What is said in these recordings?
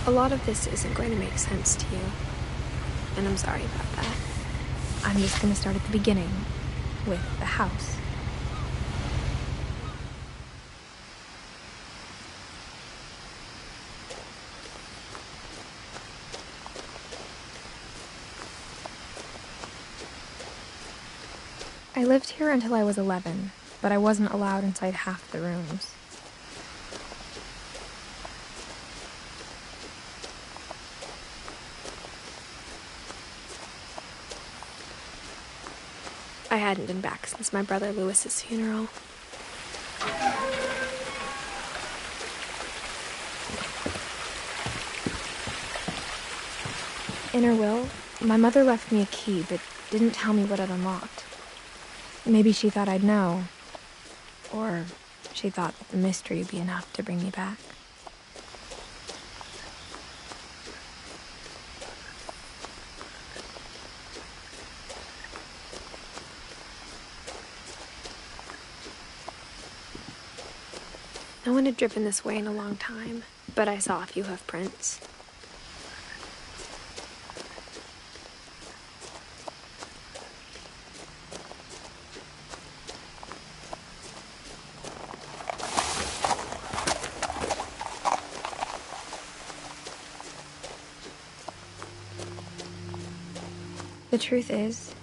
A lot of this isn't going to make sense to you, and I'm sorry about that. I'm just gonna start at the beginning, with the house. I lived here until I was 11, but I wasn't allowed inside half the rooms. I hadn't been back since my brother Lewis's funeral. In her will, my mother left me a key, but didn't tell me what it unlocked. Maybe she thought I'd know. Or she thought that the mystery would be enough to bring me back. No one had driven this way in a long time, but I saw a few hoof prints. The truth is,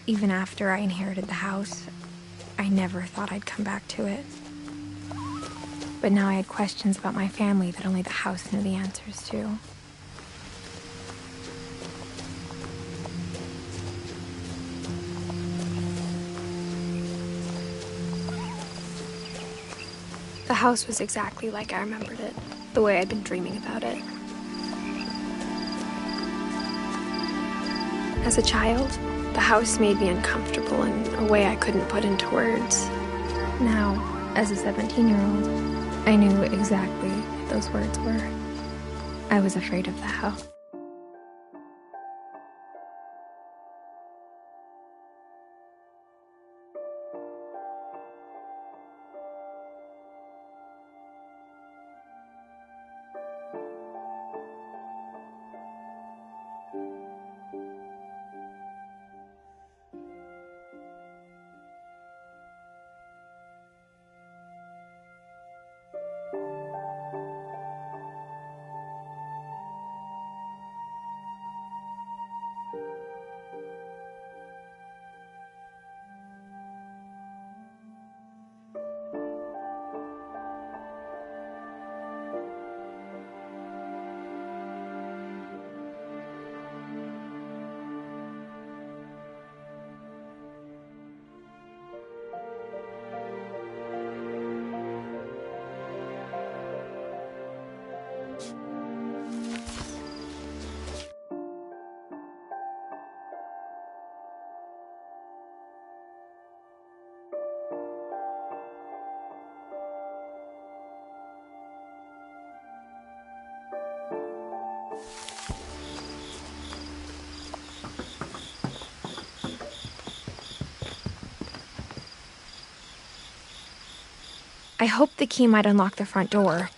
even after I inherited the house, I never thought I'd come back to it. But now I had questions about my family that only the house knew the answers to. The house was exactly like I remembered it, the way I'd been dreaming about it. As a child, the house made me uncomfortable in a way I couldn't put into words. Now, as a 17-year-old, I knew exactly what those words were. I was afraid of the house. I hoped the key might unlock the front door.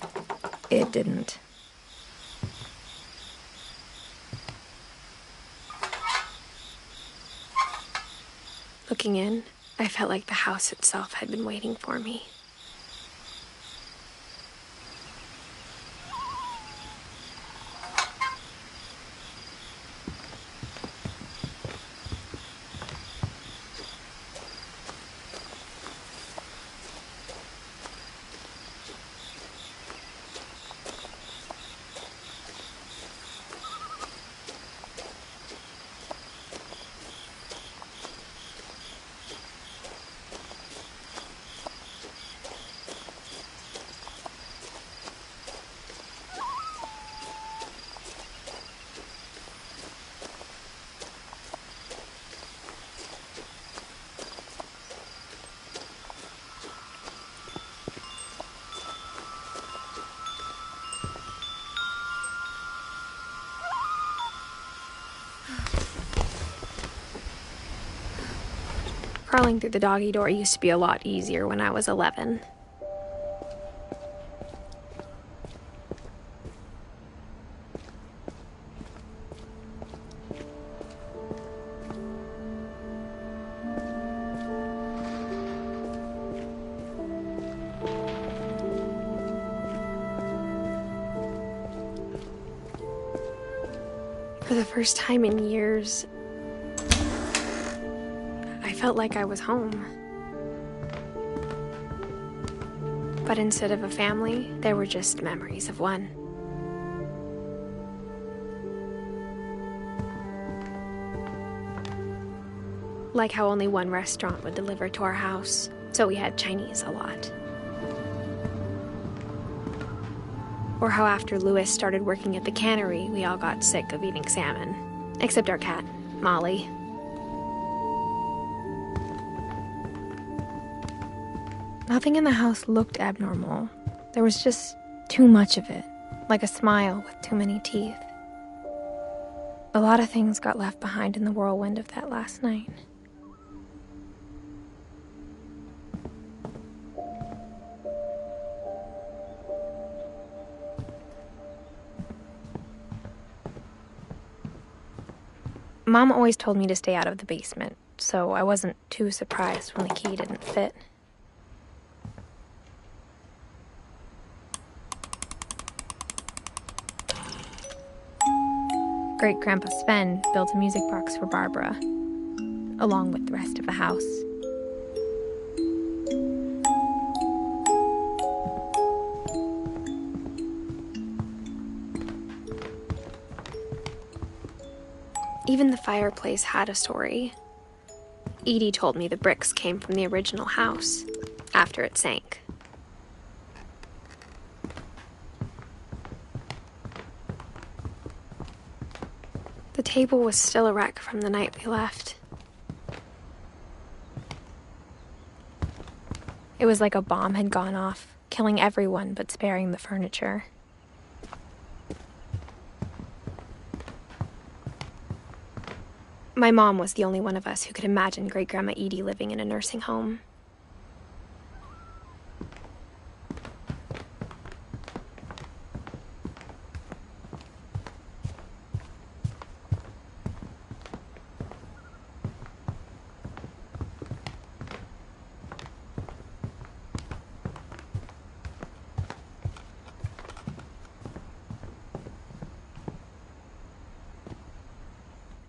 It didn't. Looking in, I felt like the house itself had been waiting for me. Crawling through the doggy door used to be a lot easier when I was 11. For the first time in years, I felt like I was home. But instead of a family, there were just memories of one. Like how only one restaurant would deliver to our house, so we had Chinese a lot. Or how after Louis started working at the cannery, we all got sick of eating salmon. Except our cat, Molly. Nothing in the house looked abnormal. There was just too much of it, like a smile with too many teeth. A lot of things got left behind in the whirlwind of that last night. Mom always told me to stay out of the basement, so I wasn't too surprised when the key didn't fit. Great-Grandpa Sven built a music box for Barbara, along with the rest of the house. Even the fireplace had a story. Edie told me the bricks came from the original house, after it sank. The table was still a wreck from the night we left. It was like a bomb had gone off, killing everyone but sparing the furniture. My mom was the only one of us who could imagine Great-Grandma Edie living in a nursing home.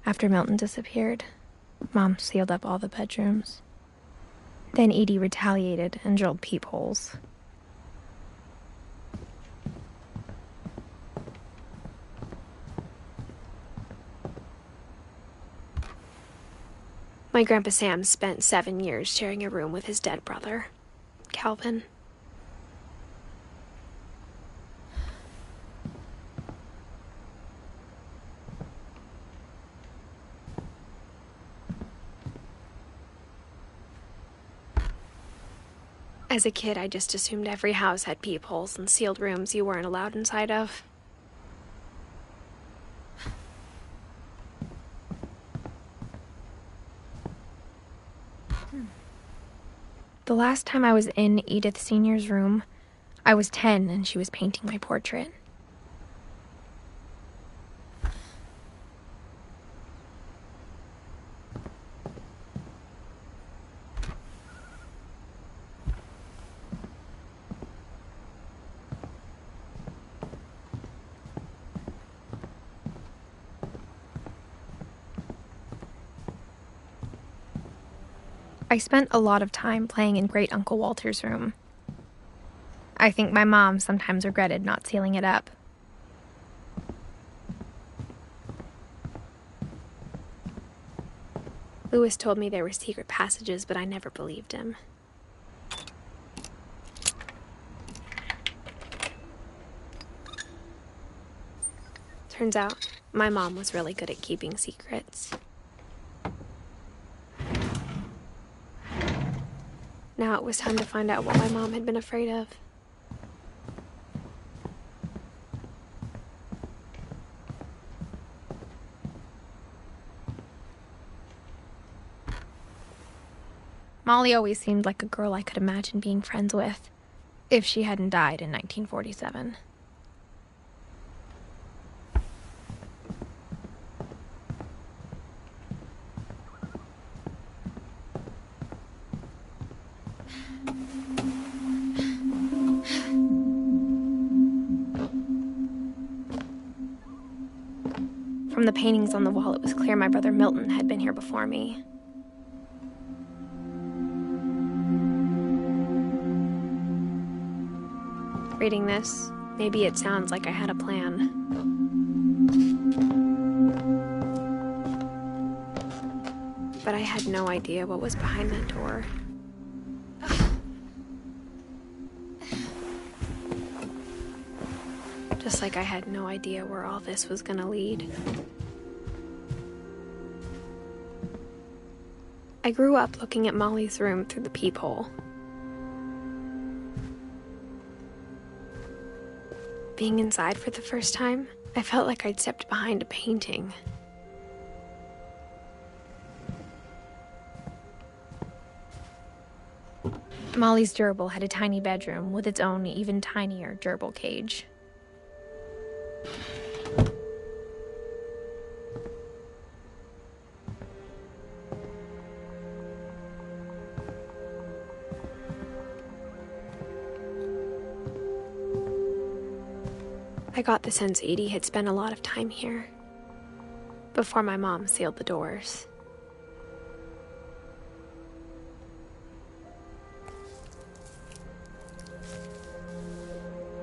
After Milton disappeared, Mom sealed up all the bedrooms. Then Edie retaliated and drilled peepholes. My Grandpa Sam spent 7 years sharing a room with his dead brother, Calvin. As a kid, I just assumed every house had peepholes and sealed rooms you weren't allowed inside of. The last time I was in Edith Sr.'s room, I was 10 and she was painting my portrait. I spent a lot of time playing in Great Uncle Walter's room. I think my mom sometimes regretted not sealing it up. Louis told me there were secret passages, but I never believed him. Turns out, my mom was really good at keeping secrets. Now it was time to find out what my mom had been afraid of. Molly always seemed like a girl I could imagine being friends with, if she hadn't died in 1947. From the paintings on the wall, it was clear my brother Milton had been here before me. Reading this, maybe it sounds like I had a plan. But I had no idea what was behind that door. Just like I had no idea where all this was gonna lead. I grew up looking at Molly's room through the peephole. Being inside for the first time, I felt like I'd stepped behind a painting. Molly's gerbil had a tiny bedroom with its own even tinier gerbil cage. I got the sense Edie had spent a lot of time here, before my mom sealed the doors.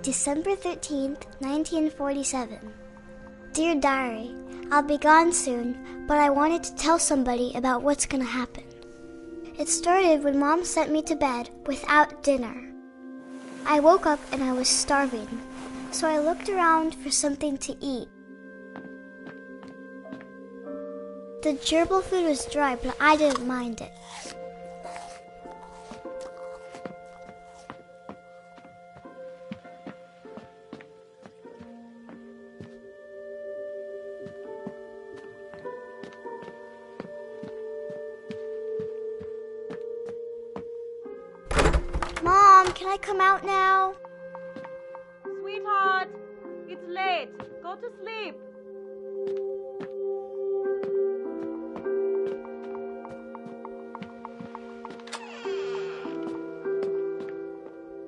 December 13th, 1947. Dear Diary, I'll be gone soon, but I wanted to tell somebody about what's gonna happen. It started when Mom sent me to bed without dinner. I woke up and I was starving, so I looked around for something to eat. The gerbil food was dry, but I didn't mind it. Mom, can I come out now? Sweetheart, it's late. Go to sleep.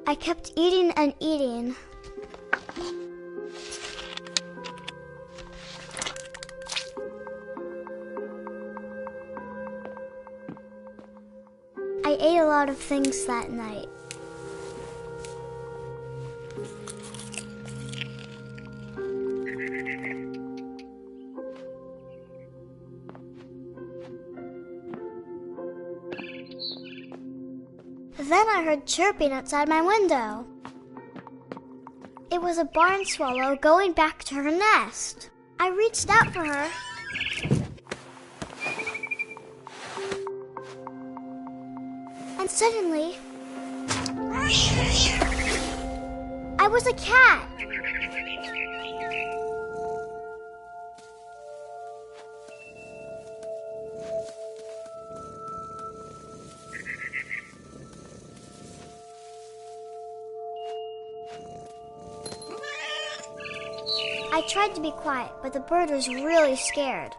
I kept eating and eating. I ate a lot of things that night. Then I heard chirping outside my window. It was a barn swallow going back to her nest. I reached out for her. And suddenly, I was a cat. I tried to be quiet, but the bird was really scared.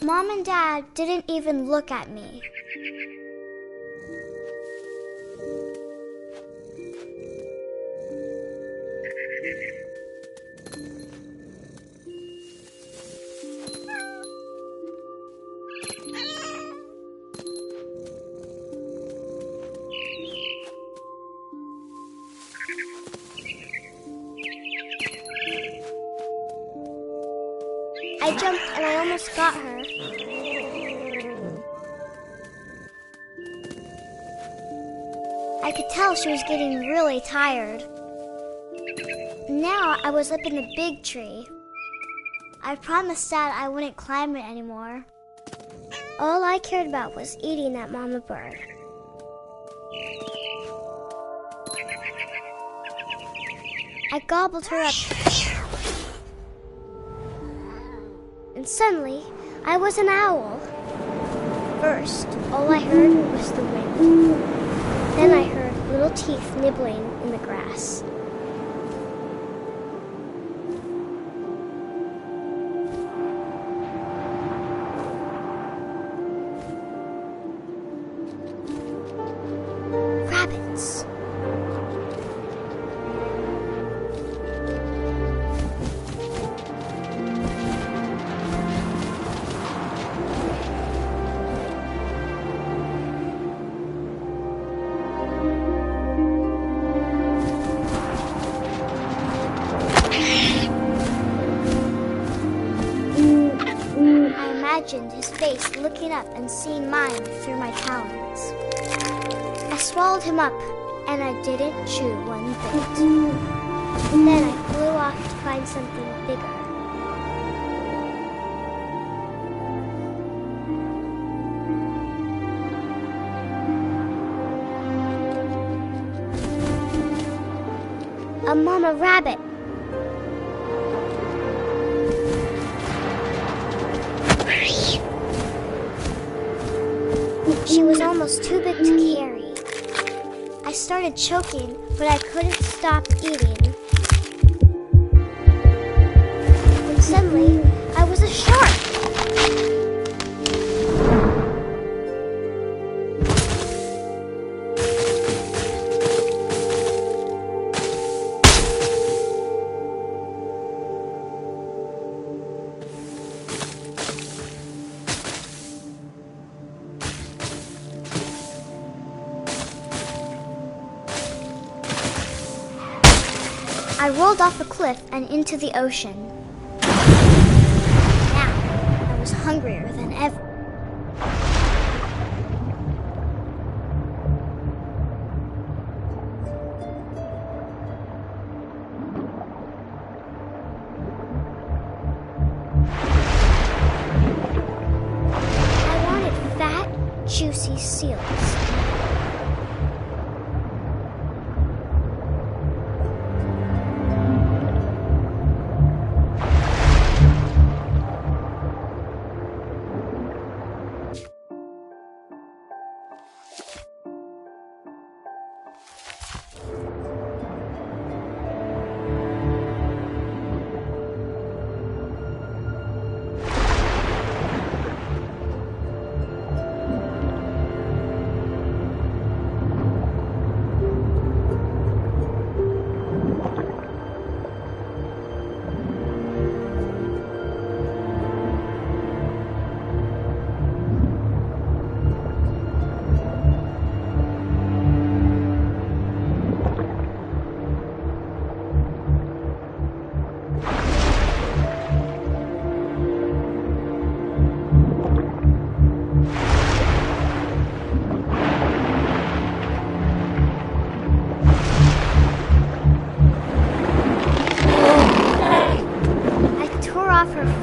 Mom and Dad didn't even look at me. I jumped and I almost got her. I could tell she was getting really tired. Now I was up in the big tree. I promised Dad I wouldn't climb it anymore. All I cared about was eating that mama bird. I gobbled her up. and suddenly I was an owl. First, all I heard was the wind. Then I heard little teeth nibbling in the grass. Rabbits. I imagined his face looking up and seeing mine through my talons. I swallowed him up, and I didn't chew one bit. Then I flew off to find something bigger. A mama rabbit. She was almost too big to carry. I started choking, but I couldn't stop eating. And suddenly, I was a shark. I rolled off a cliff and into the ocean. Now, I was hungrier than ever. I wanted fat, juicy seals.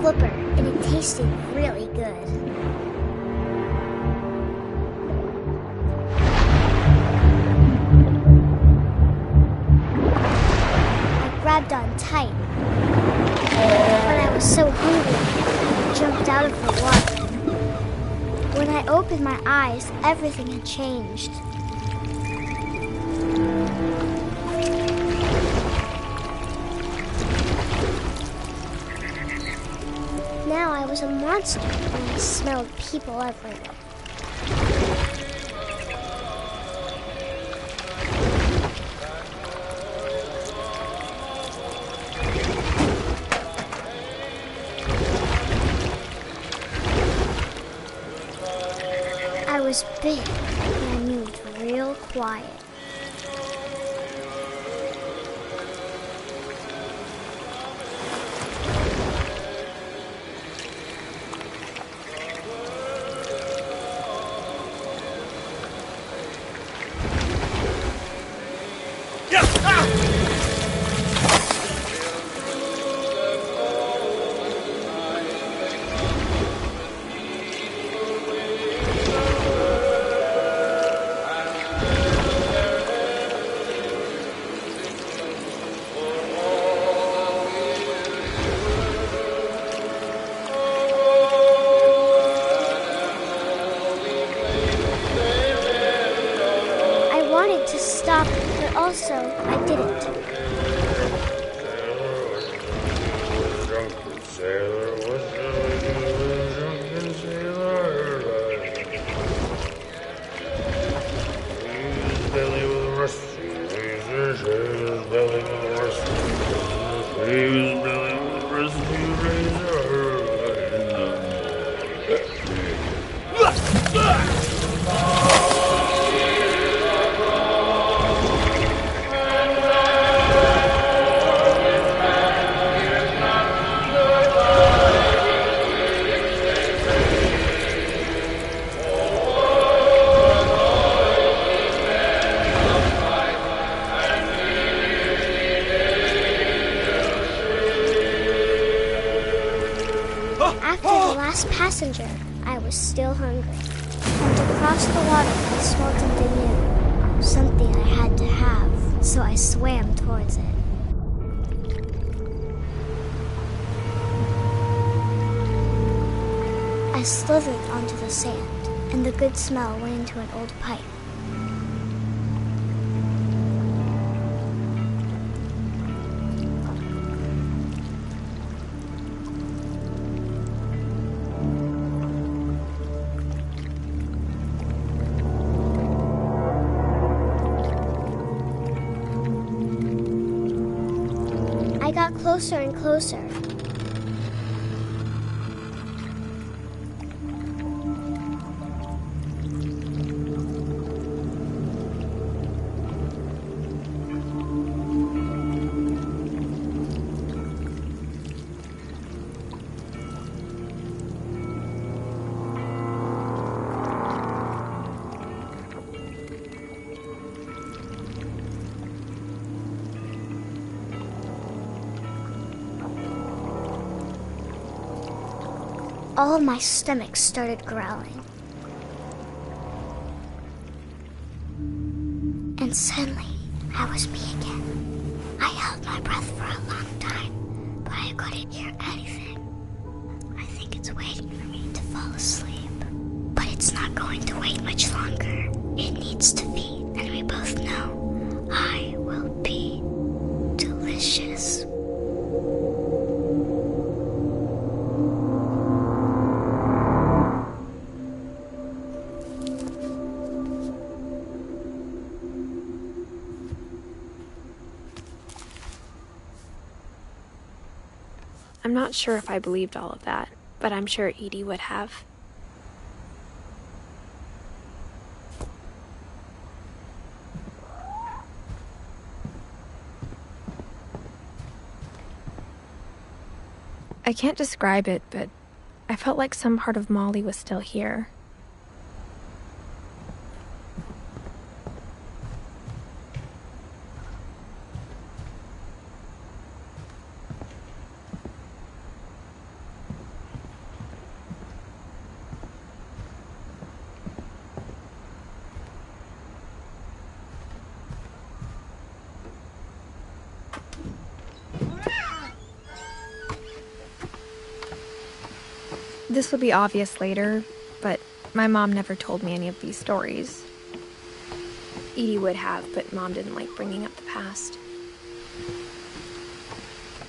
Flipper, and it tasted really good. I grabbed on tight, but I was so hungry, I jumped out of the water. When I opened my eyes, everything had changed. Now I was a monster, and I smelled people everywhere. I was big, and I moved real quiet. He was brilliant with the rescue razor. After the last passenger, I was still hungry. And to cross the water, I smelled something new. Something I had to have, so I swam towards it. I slithered onto the sand, and the good smell went into an old pipe. I got closer and closer. All of my stomach started growling. And suddenly, I was me again. I held my breath for a long time, but I couldn't hear anything. I think it's waiting for me to fall asleep. But it's not going to wait much longer. It needs to feed, and we both know I will be delicious. I'm not sure if I believed all of that, but I'm sure Edie would have. I can't describe it, but I felt like some part of Molly was still here. This would be obvious later, but my mom never told me any of these stories. Edie would have, but Mom didn't like bringing up the past.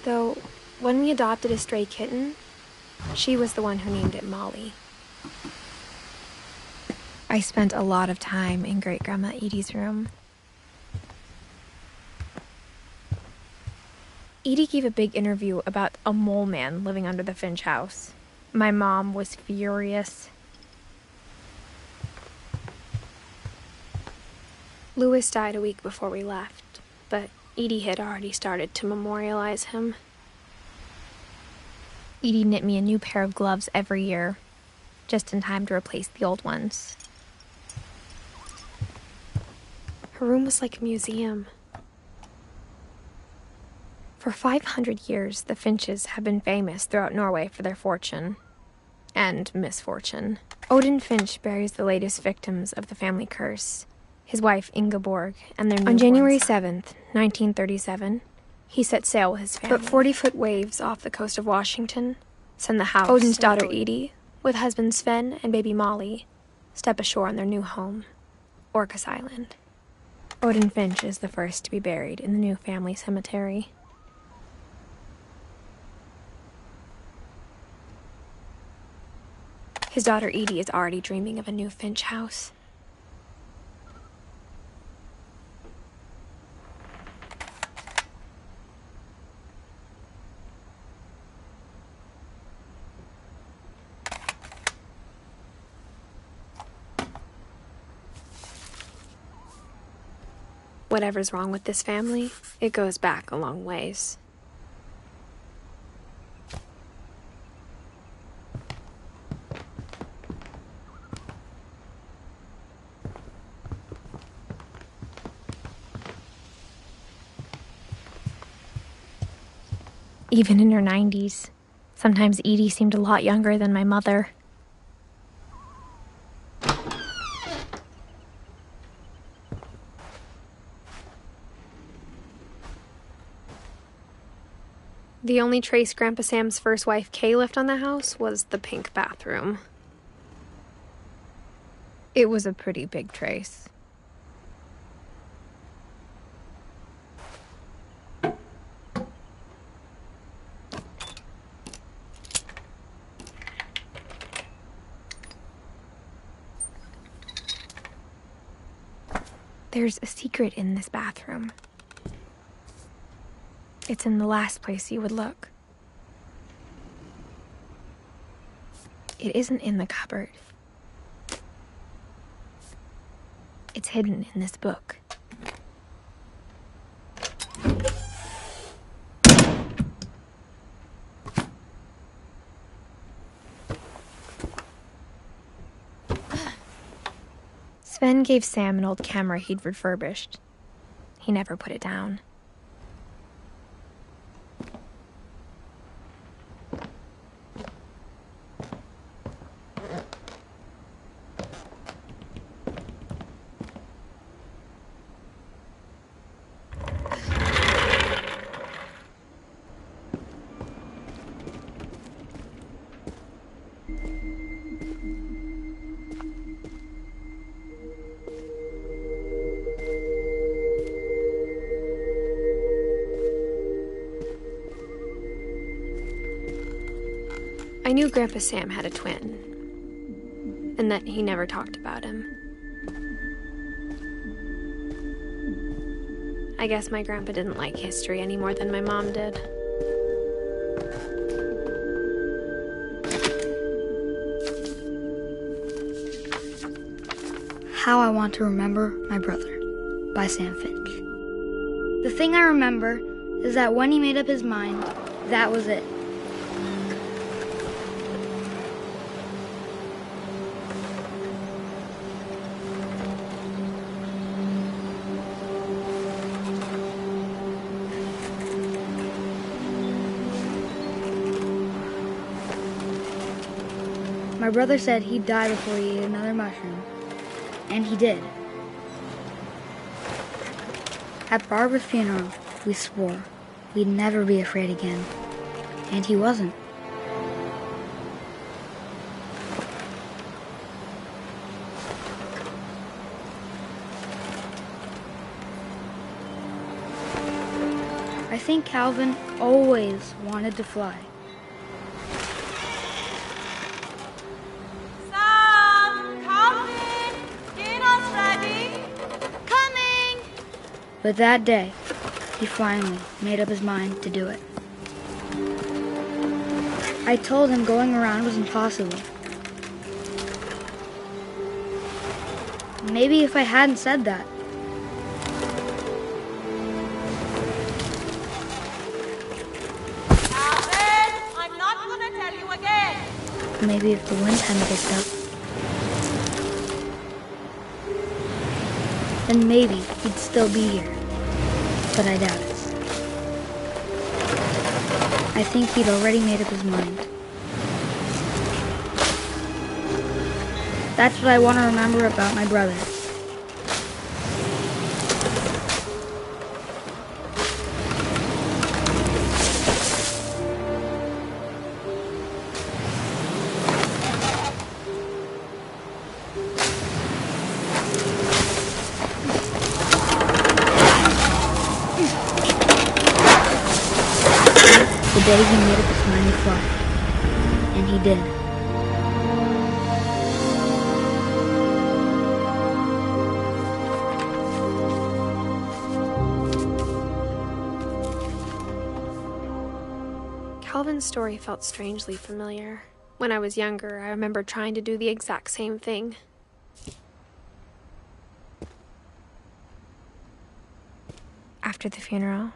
Though, when we adopted a stray kitten, she was the one who named it Molly. I spent a lot of time in Great-Grandma Edie's room. Edie gave a big interview about a mole man living under the Finch house. My mom was furious. Louis died a week before we left, but Edie had already started to memorialize him. Edie knit me a new pair of gloves every year, just in time to replace the old ones. Her room was like a museum. For 500 years, the Finches have been famous throughout Norway for their fortune and misfortune. Odin Finch buries the latest victims of the family curse, his wife Ingeborg and their newborn On January son. 7th, 1937, he set sail with his family. But 40-foot waves off the coast of Washington send the house Odin's daughter Edie, with husband Sven and baby Molly, step ashore on their new home, Orcas Island. Odin Finch is the first to be buried in the new family cemetery. His daughter Edie is already dreaming of a new Finch house. Whatever's wrong with this family, it goes back a long ways. Even in her 90s, sometimes Edie seemed a lot younger than my mother. The only trace Grandpa Sam's first wife, Kay, left on the house was the pink bathroom. It was a pretty big trace. There's a secret in this bathroom. It's in the last place you would look. It isn't in the cupboard. It's hidden in this book. Sven gave Sam an old camera he'd refurbished. He never put it down. I knew Grandpa Sam had a twin, and that he never talked about him. I guess my grandpa didn't like history any more than my mom did. How I Want to Remember My Brother by Sam Finch. The thing I remember is that when he made up his mind, that was it. My brother said he'd die before he ate another mushroom, and he did. At Barbara's funeral, we swore we'd never be afraid again, and he wasn't. I think Calvin always wanted to fly. But that day, he finally made up his mind to do it. I told him going around was impossible. Maybe if I hadn't said that. Alvin, I'm not gonna tell you again. Maybe if the wind hadn't picked up. Then maybe he'd still be here. But I doubt it. I think he'd already made up his mind. That's what I want to remember about my brother. The day he made up his mind to fly. And he did. Calvin's story felt strangely familiar. When I was younger, I remember trying to do the exact same thing. After the funeral,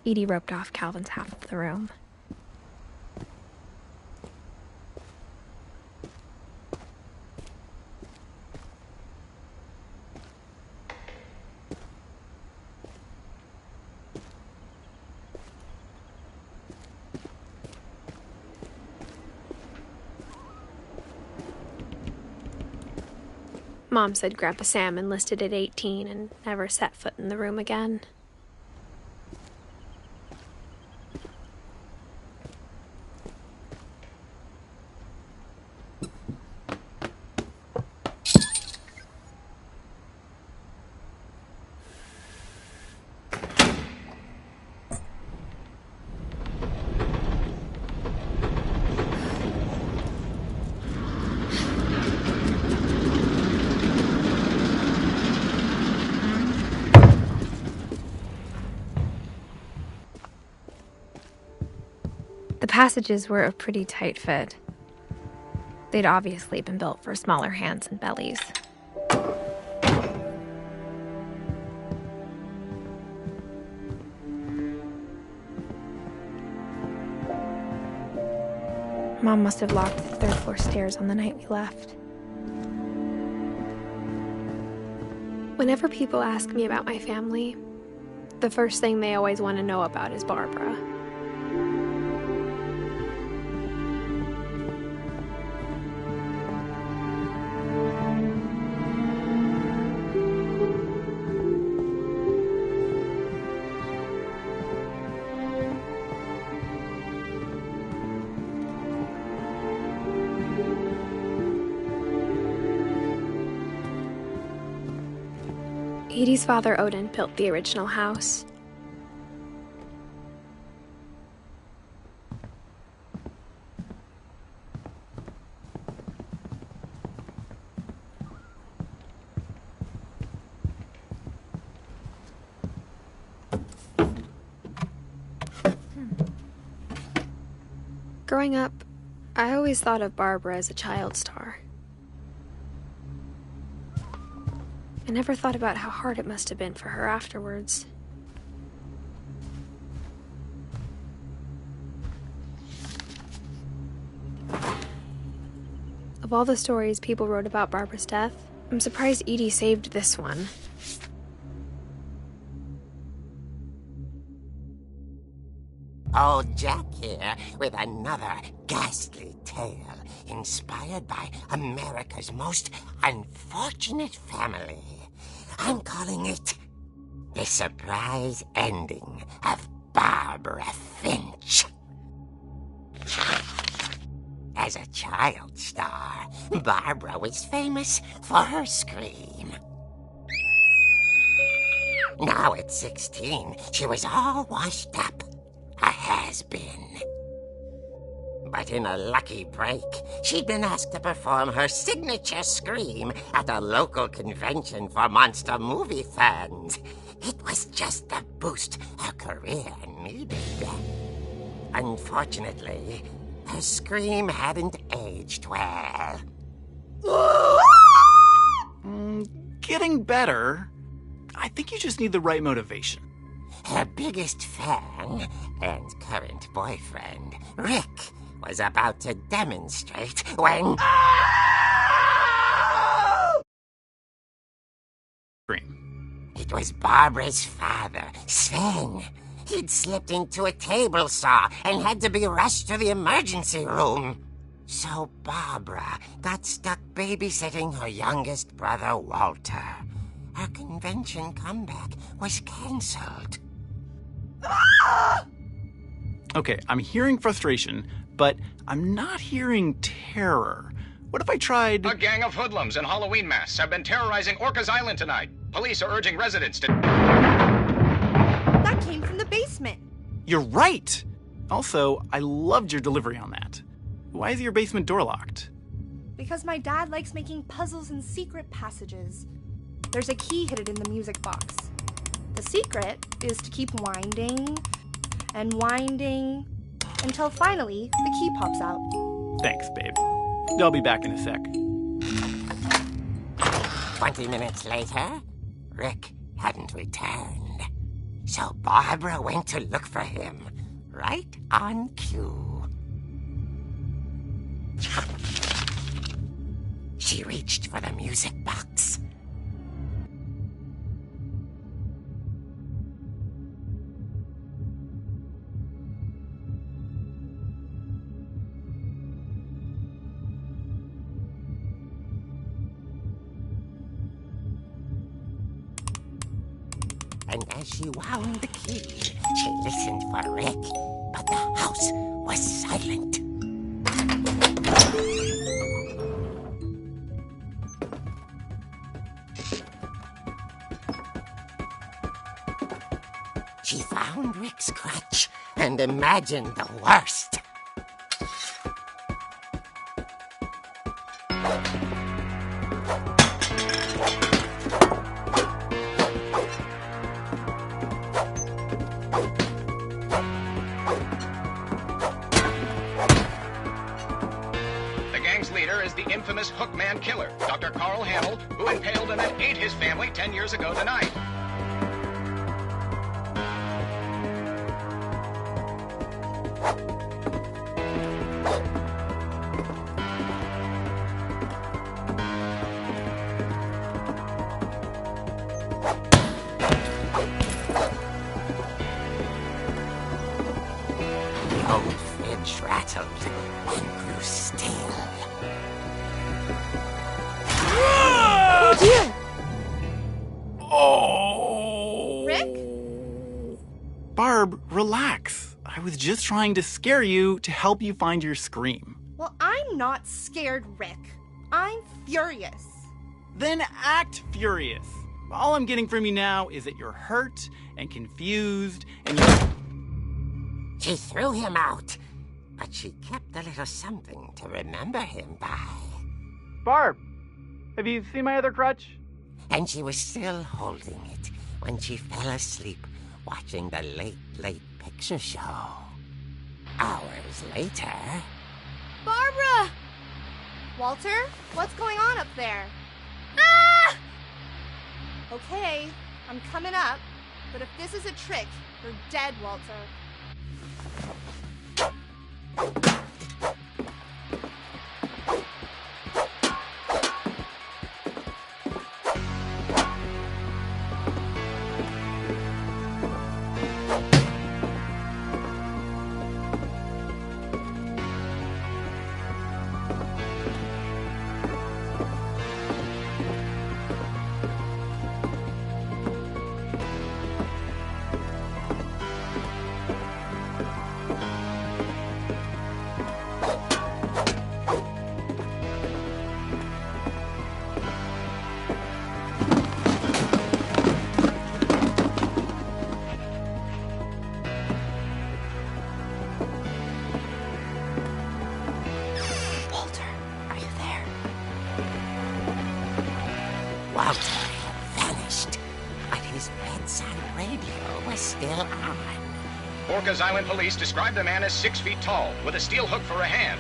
Edie roped off Calvin's half of the room. Mom said Grandpa Sam enlisted at 18 and never set foot in the room again. The passages were a pretty tight fit. They'd obviously been built for smaller hands and bellies. Mom must have locked the third floor stairs on the night we left. Whenever people ask me about my family, the first thing they always want to know about is Barbara. Edie's father, Odin, built the original house. Growing up, I always thought of Barbara as a child star. I never thought about how hard it must have been for her afterwards. Of all the stories people wrote about Barbara's death, I'm surprised Edie saved this one. Old Jack here with another ghastly tale inspired by America's most unfortunate family. I'm calling it The Surprise Ending of Barbara Finch. As a child star, Barbara was famous for her scream. Now at 16, she was all washed up. A has-been. But in a lucky break, she'd been asked to perform her signature scream at a local convention for monster movie fans. It was just the boost her career needed. Unfortunately, her scream hadn't aged well. Getting better. I think you just need the right motivation. Her biggest fan and current boyfriend, Rick, was about to demonstrate when... Scream. It was Barbara's father, Sven. He'd slipped into a table saw and had to be rushed to the emergency room. So Barbara got stuck babysitting her youngest brother, Walter. Her convention comeback was cancelled. Okay, I'm hearing frustration, but I'm not hearing terror. What if I tried... A gang of hoodlums in Halloween masks have been terrorizing Orcas Island tonight. Police are urging residents to... That came from the basement. You're right! Also, I loved your delivery on that. Why is your basement door locked? Because my dad likes making puzzles and secret passages. There's a key hidden in the music box. The secret is to keep winding and winding until finally the key pops out. Thanks, babe. I'll be back in a sec. 20 minutes later, Rick hadn't returned. So Barbara went to look for him, right on cue. She reached for the music box. And as she wound the key, she listened for Rick, but the house was silent. She found Rick's crutch and imagined the worst. The infamous Hookman killer, Dr. Carl Hamill, who impaled and then ate his family 10 years ago tonight. The old fridge rattled and grew still. Oh dear! Oh! Rick? Barb, relax. I was just trying to scare you to help you find your scream. Well, I'm not scared, Rick. I'm furious. Then act furious. All I'm getting from you now is that you're hurt and confused and you... She threw him out, but she kept a little something to remember him by. Barb, have you seen my other crutch? And she was still holding it when she fell asleep watching the Late Late Picture Show. Hours later... Barbara! Walter, what's going on up there? Ah! Okay, I'm coming up, but if this is a trick, you're dead, Walter. Walter had vanished, but his bedside radio was still on. Orcas Island police describe the man as 6 feet tall, with a steel hook for a hand.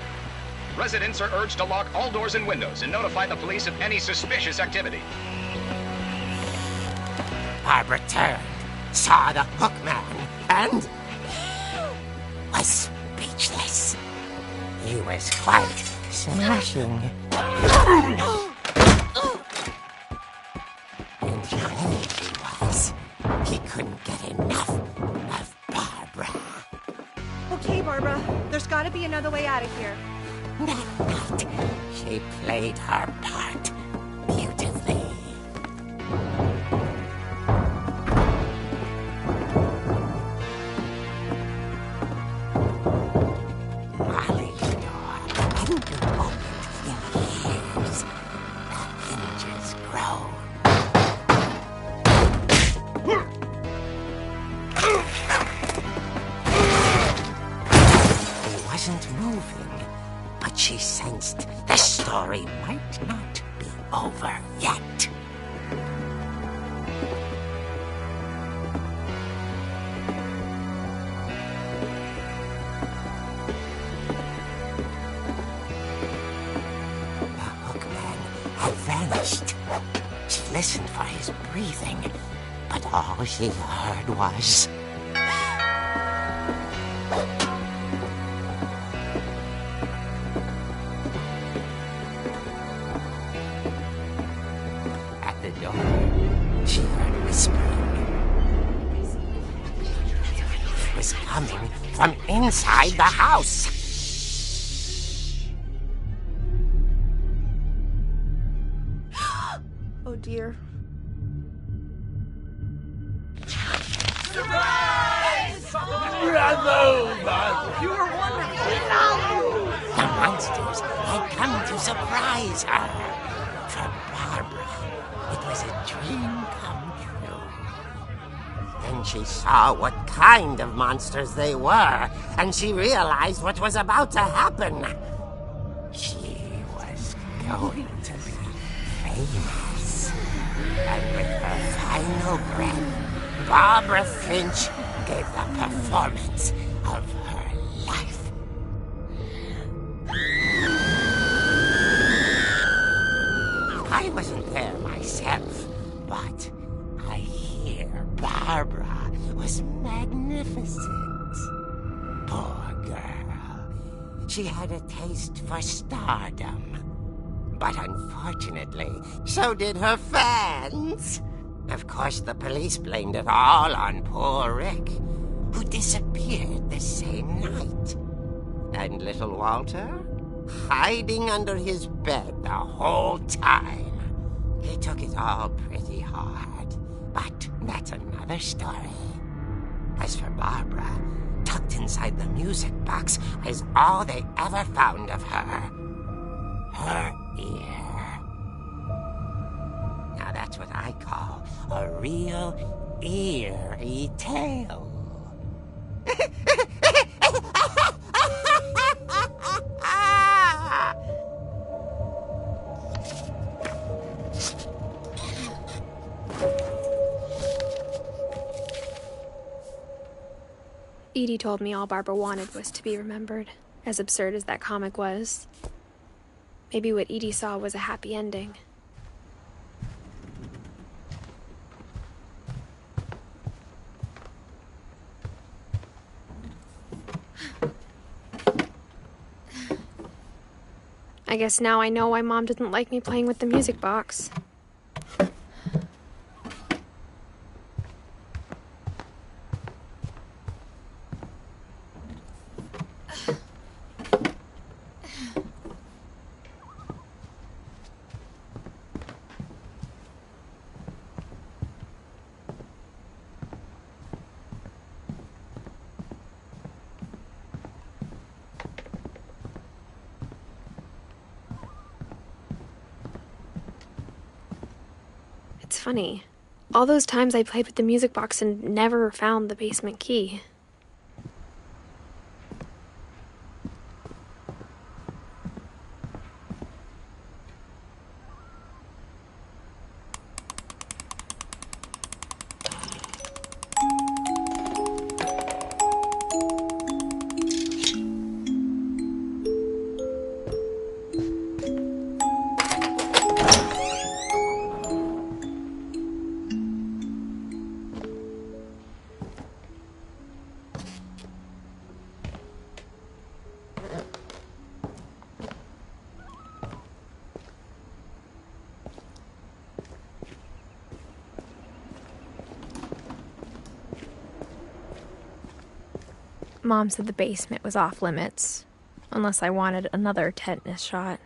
Residents are urged to lock all doors and windows and notify the police of any suspicious activity. Barbara turned, saw the hook man, and was speechless. He was quite smashing. And here he was. He couldn't get enough of Barbara. Okay, Barbara, there's got to be another way out of here. That night, she played her part beautifully. Molly's door hadn't been opened in years. The hinges groaned. He wasn't moving, but she sensed the story might not be over yet. The hookman had vanished. She listened for his breathing, but But all she heard was... At the door, she heard whispering. It was coming from inside the house. Oh dear. You were wonderful. The monsters had come to surprise her. For Barbara, it was a dream come true. Then she saw what kind of monsters they were, and she realized what was about to happen. She was going to be famous. And with her final breath, Barbara Finch gave the performance of her life. I wasn't there myself, but I hear Barbara was magnificent. Poor girl. She had a taste for stardom. But unfortunately, so did her fans. Of course, the police blamed it all on poor Rick, who disappeared the same night. And little Walter, hiding under his bed the whole time. He took it all pretty hard, but that's another story. As for Barbara, tucked inside the music box is all they ever found of her. Her ear. Now that's what I call a real eerie tale. Edie told me all Barbara wanted was to be remembered, as absurd as that comic was. Maybe what Edie saw was a happy ending. I guess now I know why Mom didn't like me playing with the music box. It's funny. All those times I played with the music box and never found the basement key. Mom said the basement was off limits, unless I wanted another tetanus shot.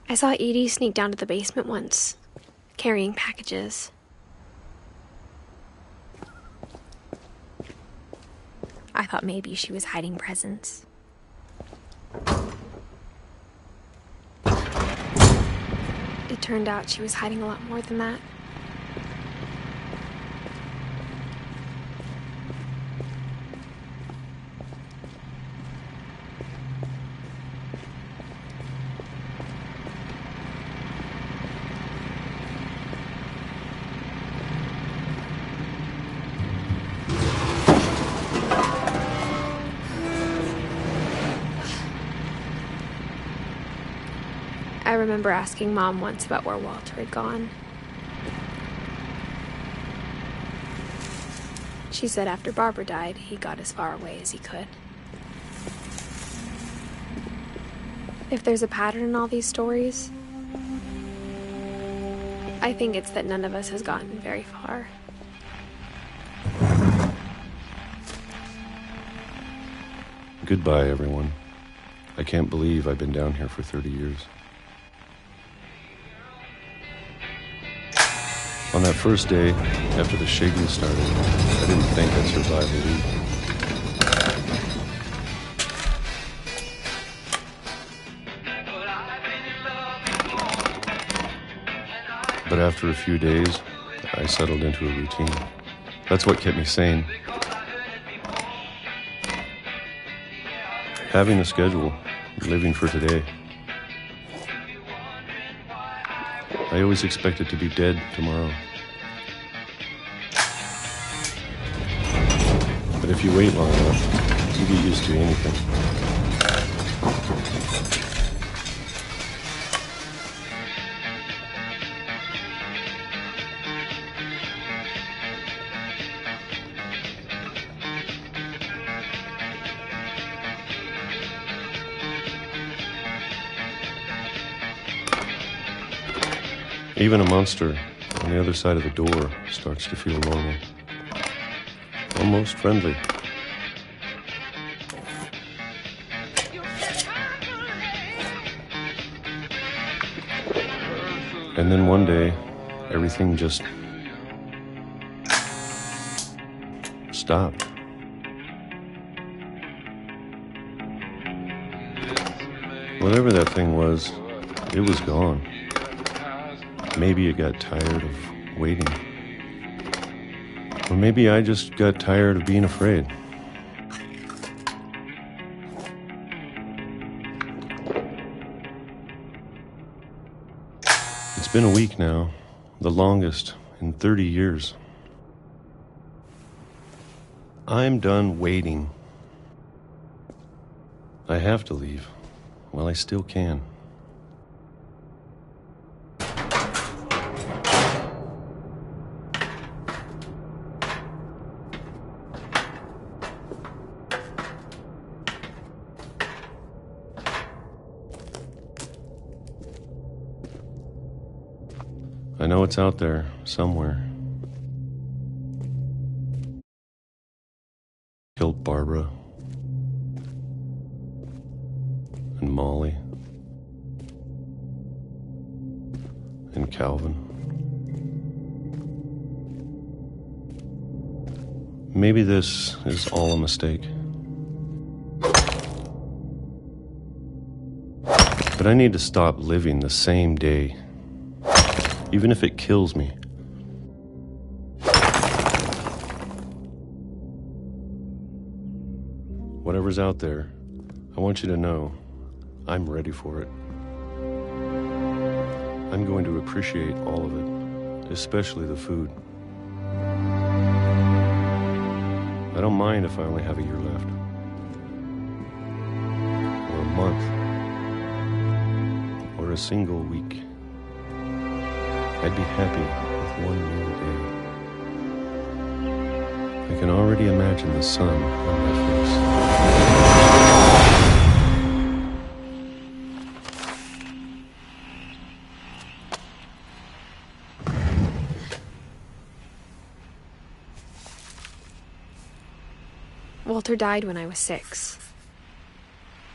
I saw Edie sneak down to the basement once, carrying packages. I thought maybe she was hiding presents. It turned out she was hiding a lot more than that. I remember asking Mom once about where Walter had gone. She said after Barbara died, he got as far away as he could. If there's a pattern in all these stories, I think it's that none of us has gotten very far. Goodbye, everyone. I can't believe I've been down here for 30 years. On that first day, after the shaking started, I didn't think I'd survive a week. But after a few days, I settled into a routine. That's what kept me sane. Having a schedule, living for today. I always expected to be dead tomorrow. But if you wait long enough, you get used to anything. Even a monster on the other side of the door starts to feel normal. Almost friendly. And then one day, everything just stopped. Whatever that thing was, it was gone. Maybe it got tired of waiting. Or maybe I just got tired of being afraid. It's been a week now, the longest in 30 years. I'm done waiting. I have to leave while I still can. I know it's out there, somewhere. Killed Barbara. And Molly. And Calvin. Maybe this is all a mistake. But I need to stop living the same day. Even if it kills me. Whatever's out there, I want you to know I'm ready for it. I'm going to appreciate all of it, especially the food. I don't mind if I only have a year left. Or a month. Or a single week. I'd be happy with one new day. I can already imagine the sun on my face. Walter died when I was 6.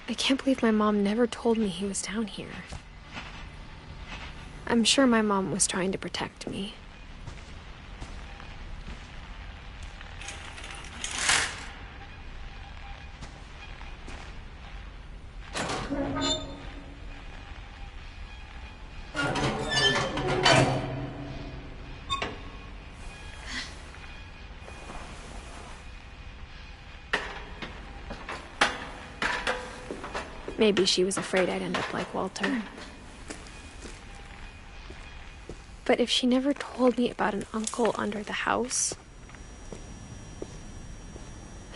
I can't believe my mom never told me he was down here. I'm sure my mom was trying to protect me. Maybe she was afraid I'd end up like Walter. But if she never told me about an uncle under the house,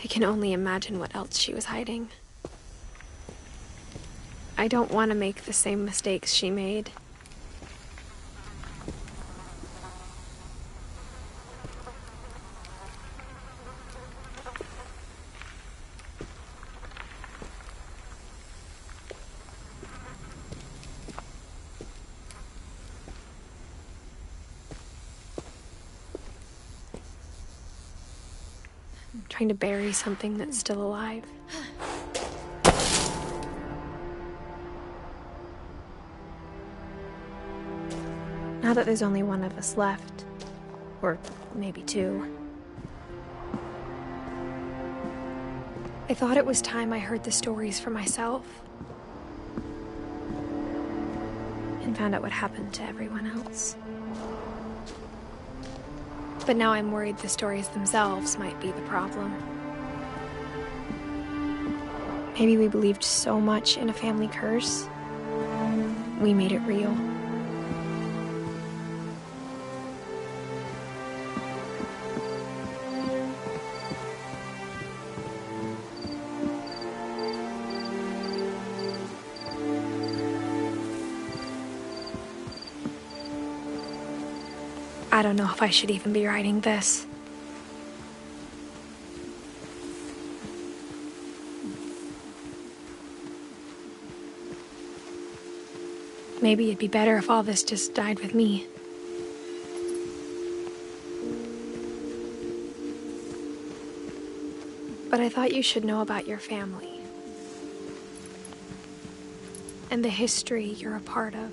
I can only imagine what else she was hiding. I don't want to make the same mistakes she made. I'm trying to bury something that's still alive. Now that there's only one of us left, or maybe two, I thought it was time I heard the stories for myself and found out what happened to everyone else. But now I'm worried the stories themselves might be the problem. Maybe we believed so much in a family curse, we made it real. I don't know if I should even be writing this. Maybe it'd be better if all this just died with me. But I thought you should know about your family and the history you're a part of.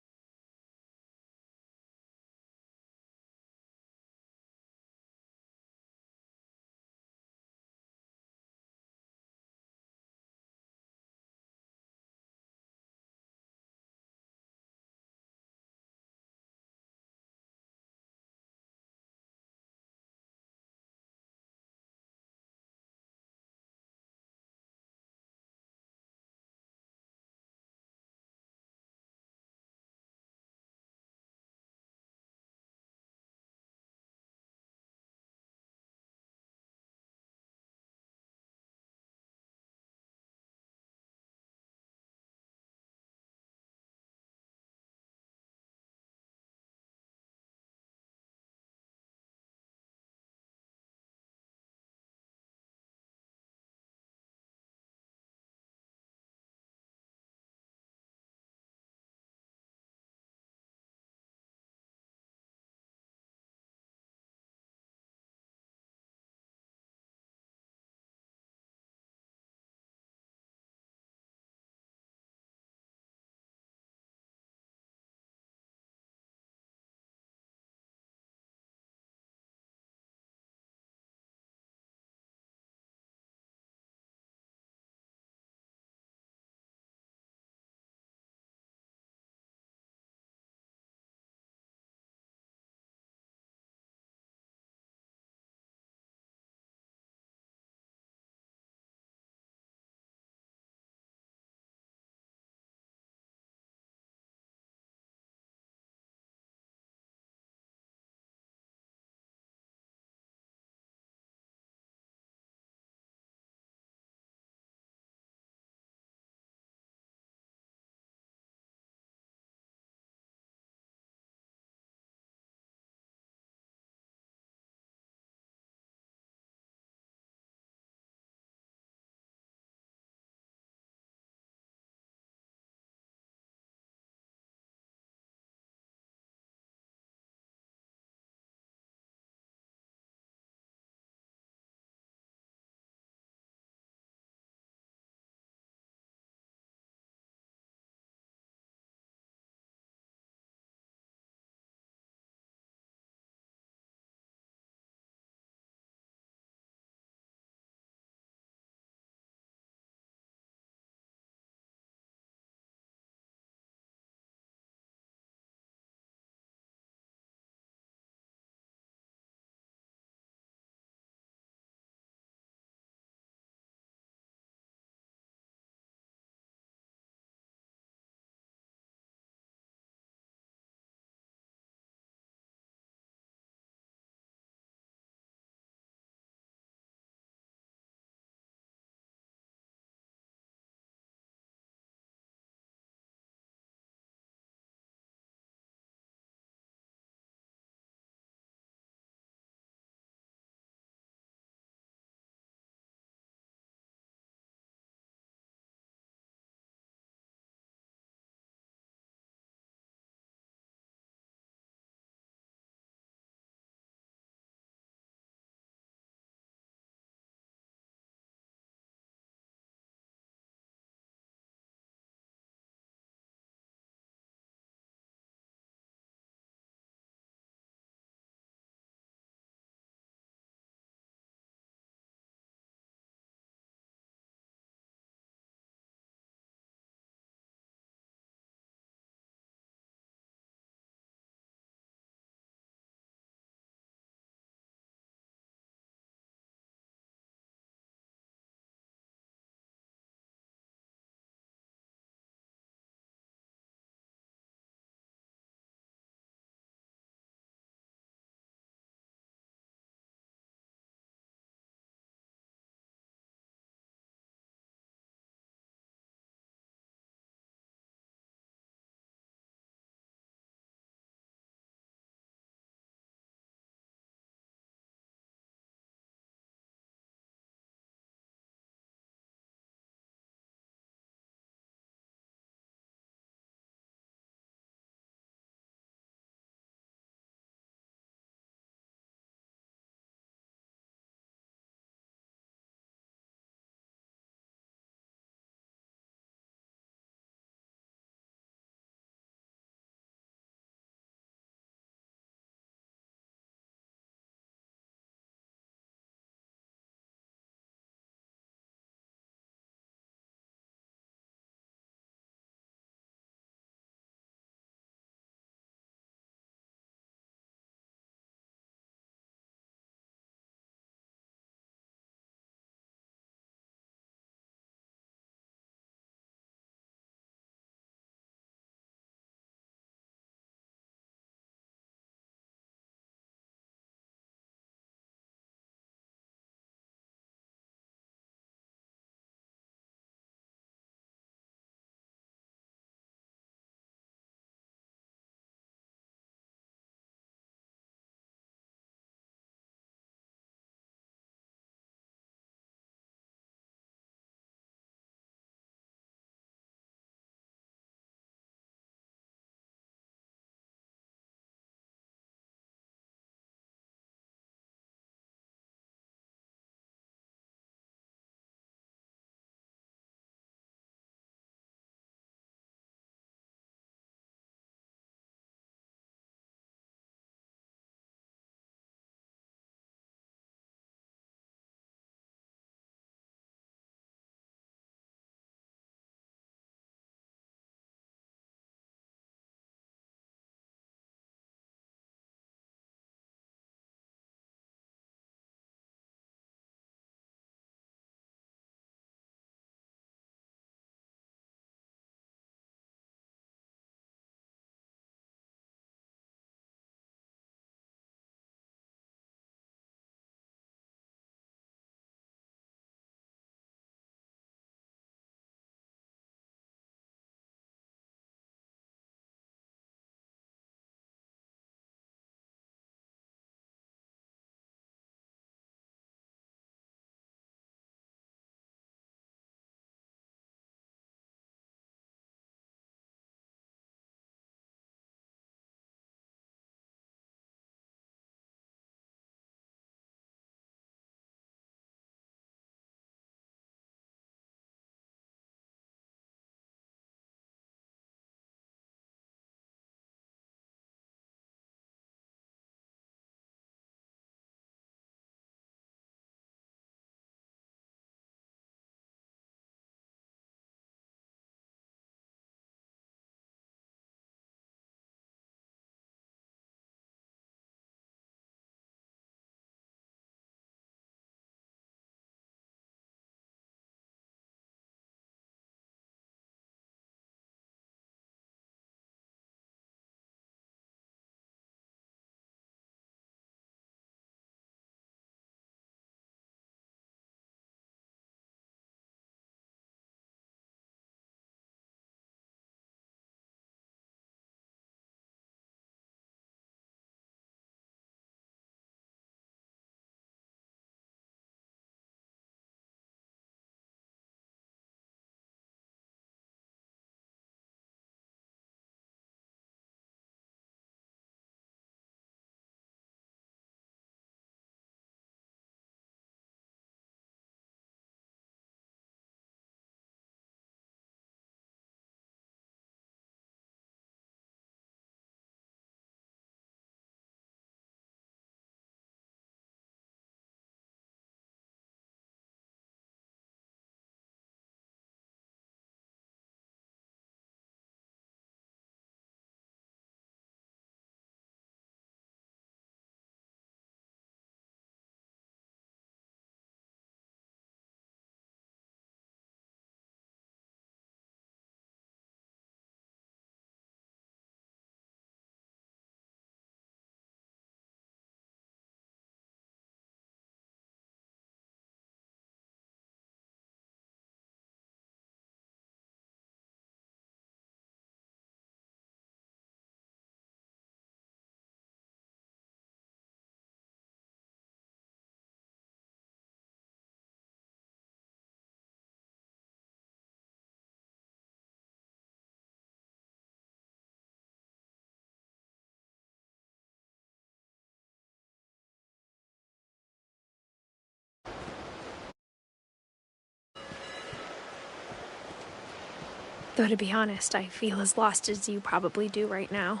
Though to be honest, I feel as lost as you probably do right now.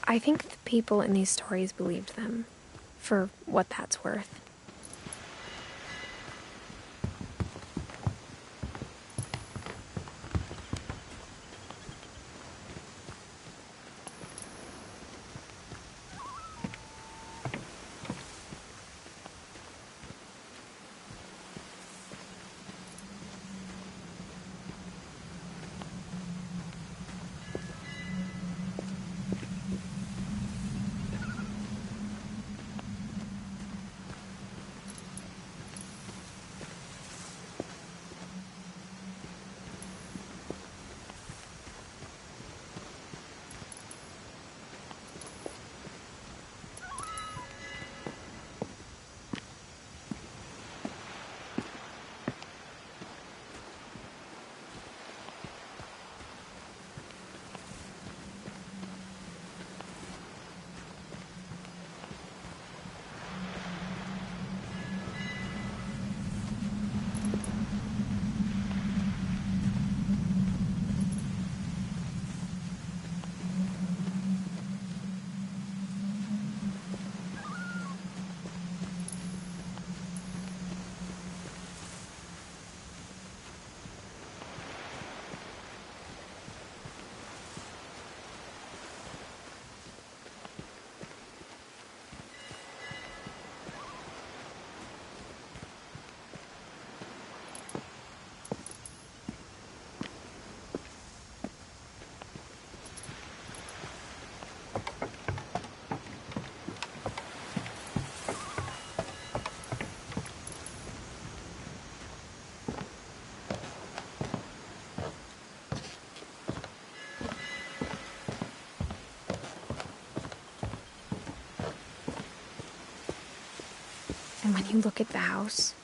I think the people in these stories believed them, for what that's worth. And when you look at the house,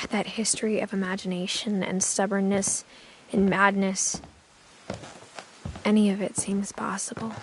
that history of imagination and stubbornness and madness, any of it seems possible.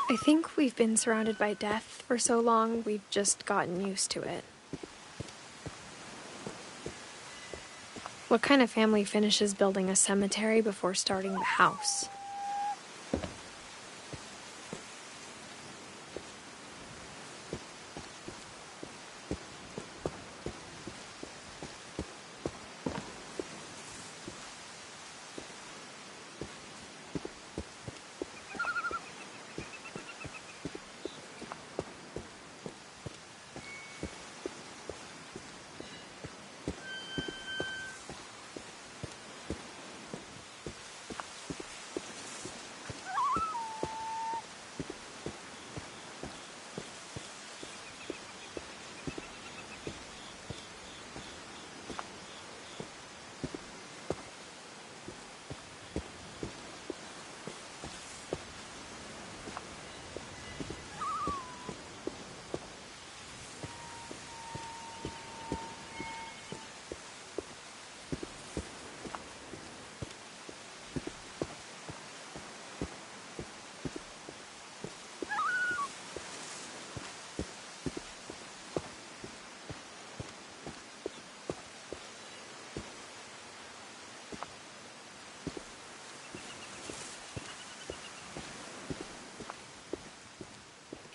I think we've been surrounded by death for so long, we've just gotten used to it. What kind of family finishes building a cemetery before starting the house?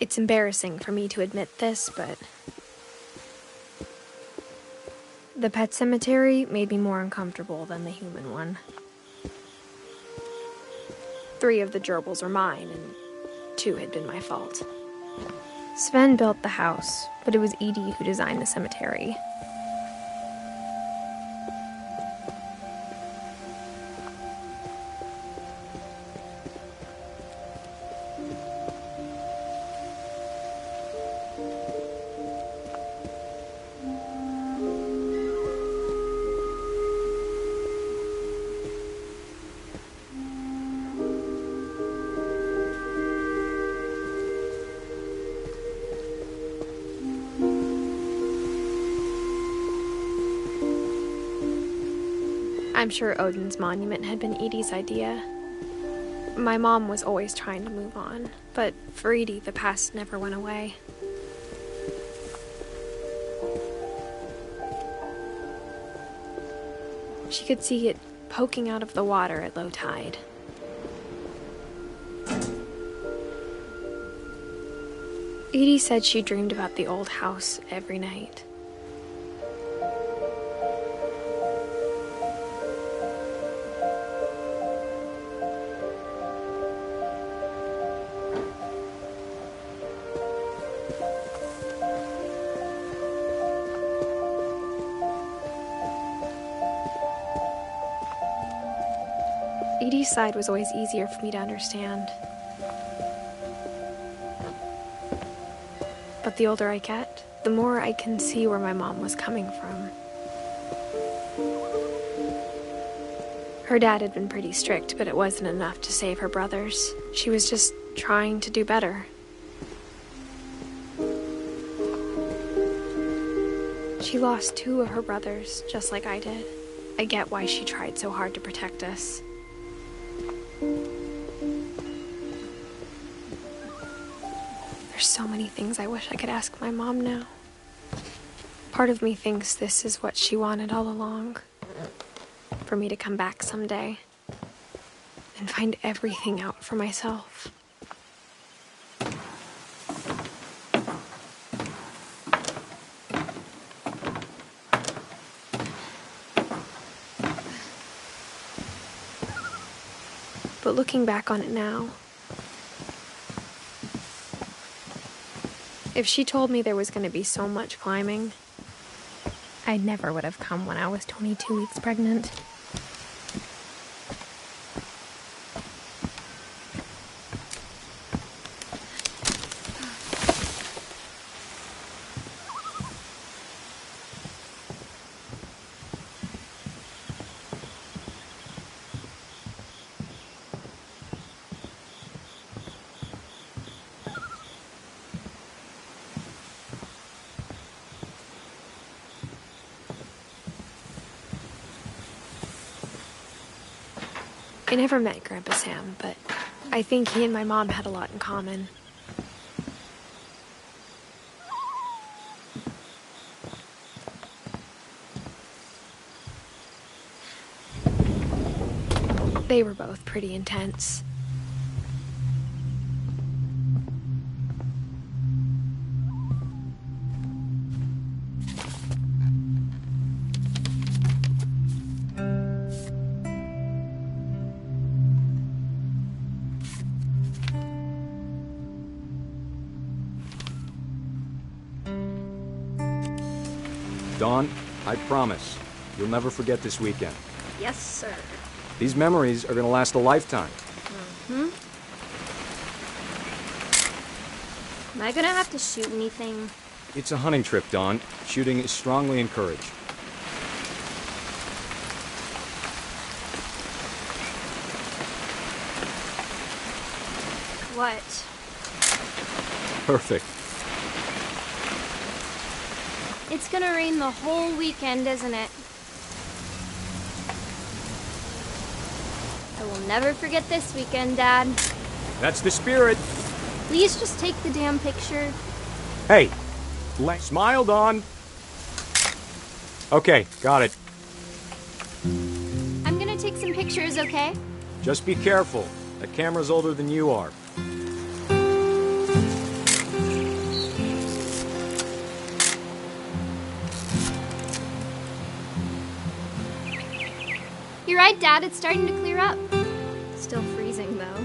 It's embarrassing for me to admit this, but the pet cemetery made me more uncomfortable than the human one. 3 of the gerbils are mine, and 2 had been my fault. Sven built the house, but it was Edie who designed the cemetery. I'm sure Odin's monument had been Edie's idea. My mom was always trying to move on, but for Edie, the past never went away. She could see it poking out of the water at low tide. Edie said she dreamed about the old house every night. Edie's side was always easier for me to understand. But the older I get, the more I can see where my mom was coming from. Her dad had been pretty strict, but it wasn't enough to save her brothers. She was just trying to do better. She lost 2 of her brothers, just like I did. I get why she tried so hard to protect us. There's so many things I wish I could ask my mom now. Part of me thinks this is what she wanted all along. For me to come back someday and find everything out for myself. But looking back on it now, if she told me there was going to be so much climbing, I never would have come when I was 22 weeks pregnant. I never met Grandpa Sam, but I think he and my mom had a lot in common. They were both pretty intense. Dawn, I promise, you'll never forget this weekend. Yes, sir. These memories are gonna last a lifetime. Am I gonna have to shoot anything? It's a hunting trip, Dawn. Shooting is strongly encouraged. What? Perfect. It's gonna rain the whole weekend, isn't it? I will never forget this weekend, Dad. That's the spirit. Please just take the damn picture. Hey, smile, Dawn. Okay, got it. I'm gonna take some pictures, okay? Just be careful. That camera's older than you are. You're right, Dad. It's starting to clear up. Still freezing, though.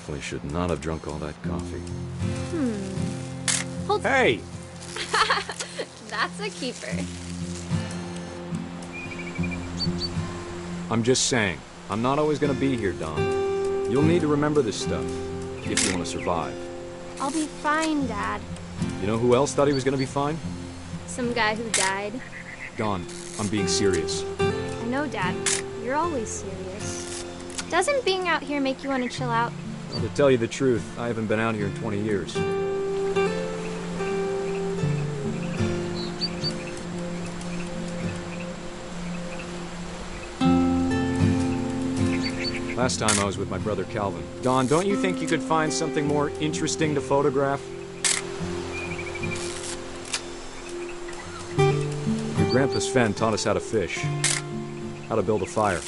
definitely should not have drunk all that coffee. Hold. Hey! That's a keeper. I'm just saying, I'm not always gonna be here, Don. You'll need to remember this stuff, if you want to survive. I'll be fine, Dad. You know who else thought he was gonna be fine? Some guy who died. Don, I'm being serious. I know, Dad. You're always serious. Doesn't being out here make you want to chill out? Well, to tell you the truth, I haven't been out here in 20 years. Last time I was with my brother Calvin. Don, don't you think you could find something more interesting to photograph? Your grandpa Sven taught us how to fish, how to build a fire.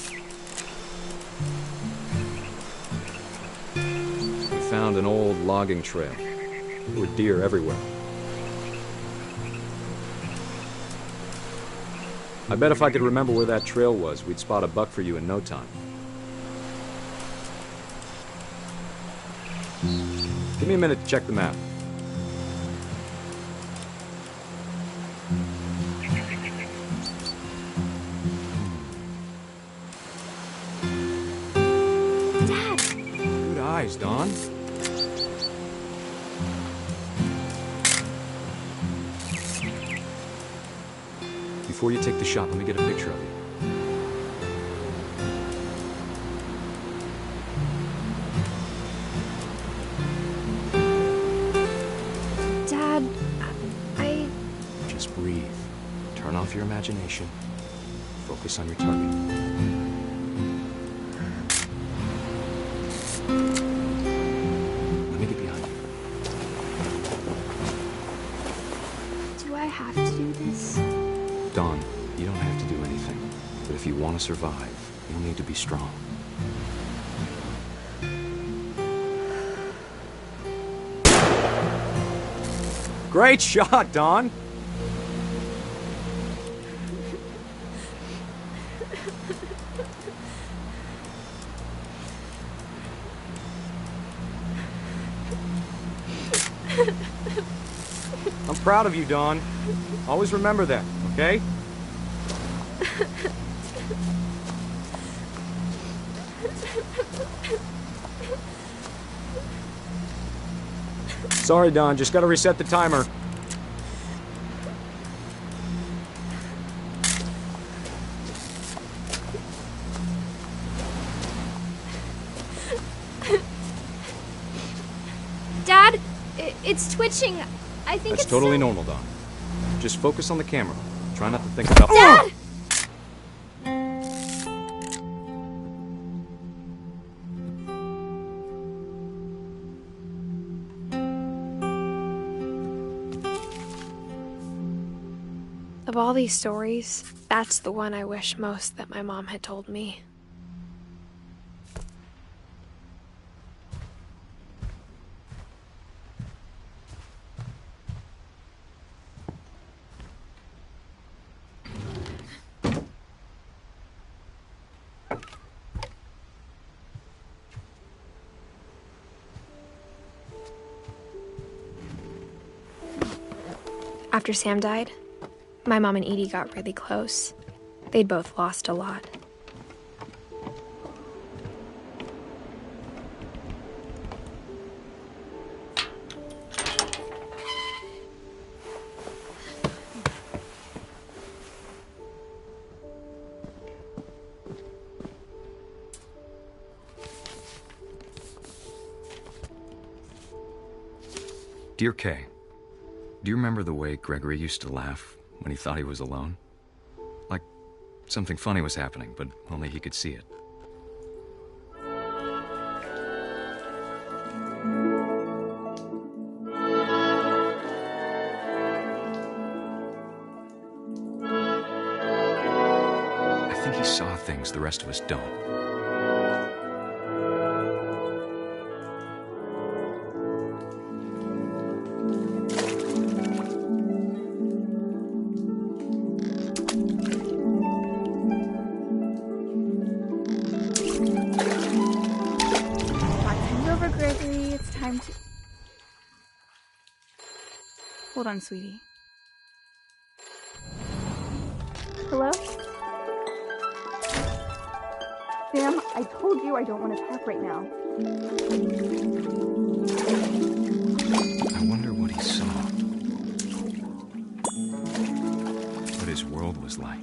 We found an old logging trail. There were deer everywhere. I bet if I could remember where that trail was, we'd spot a buck for you in no time. Give me a minute to check the map. Dad! Good eyes, Don. Before you take the shot, let me get a picture of you. Dad, Just breathe. Turn off your imagination. Focus on your target. Let me get behind you. Do I have to do this? Don, you don't have to do anything. But if you want to survive, you'll need to be strong. Great shot, Don! I'm proud of you, Don. Always remember that, okay? Sorry, Don. Just gotta reset the timer. Dad, it's twitching. I think That's it's totally normal, Don. Just focus on the camera. Try not to think about... Dad! Of all these stories, that's the one I wish most that my mom had told me. After Sam died, my mom and Edie got really close. They'd both lost a lot. Dear Kay, do you remember the way Gregory used to laugh when he thought he was alone? Like something funny was happening, but only he could see it. I think he saw things the rest of us don't. Hold on, sweetie. Hello? Sam, I told you I don't want to talk right now. I wonder what he saw. What his world was like.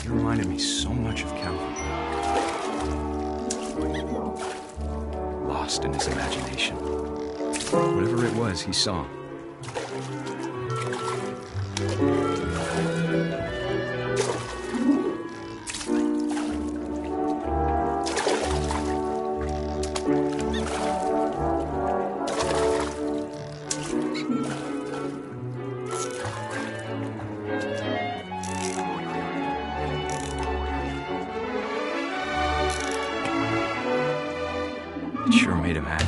He reminded me so much of Calvin. Lost in his imagination. Whatever it was he saw. It sure made him happy.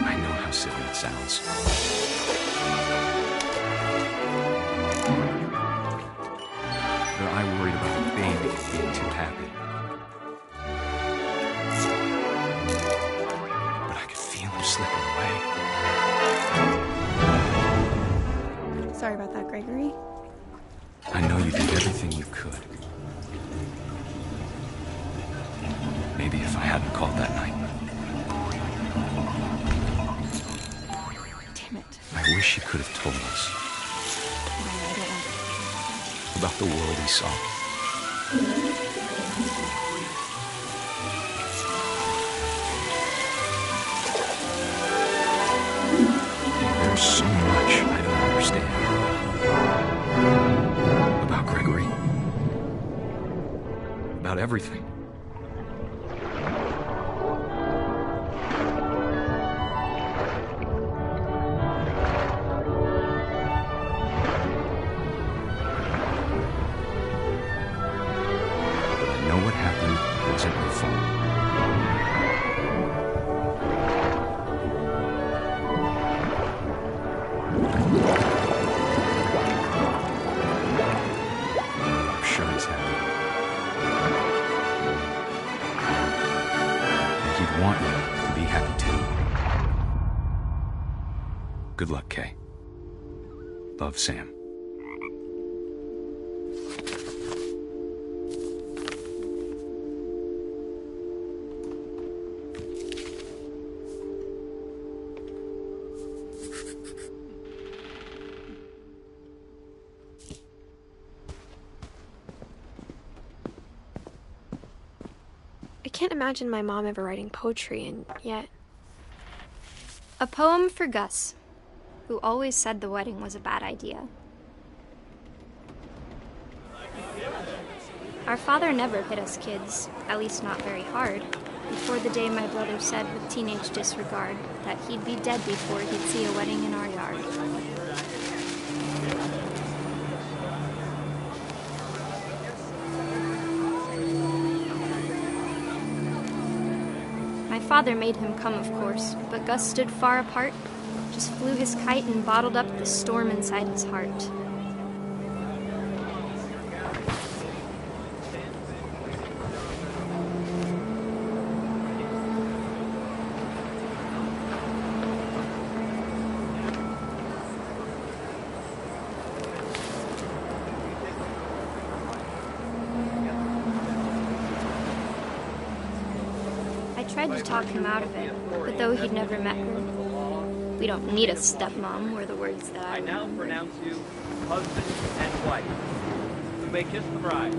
I know how silly it sounds. But I worried about the baby being too happy. But I could feel him slipping away. Sorry about that, Gregory. I know you did everything you could. Maybe if I hadn't called that night. Damn it. I wish he could have told us. I don't want About the world he saw. There's so much I don't understand. About Gregory. About everything. But I know what happened wasn't my fault. I'm sure he's happy. And he'd want you to be happy too. Good luck, Kay. Love, Sam. I can't imagine my mom ever writing poetry, and yet... A poem for Gus, who always said the wedding was a bad idea. Our father never hit us kids, at least not very hard, before the day my brother said with teenage disregard that he'd be dead before he'd see a wedding in our yard. My father made him come, of course, but Gus stood far apart, just flew his kite and bottled up the storm inside his heart. I tried to talk him out of it, but though he'd never met her, "We don't need a stepmom," were the words that I now remembered. pronounce you husband and wife. You may kiss the bride.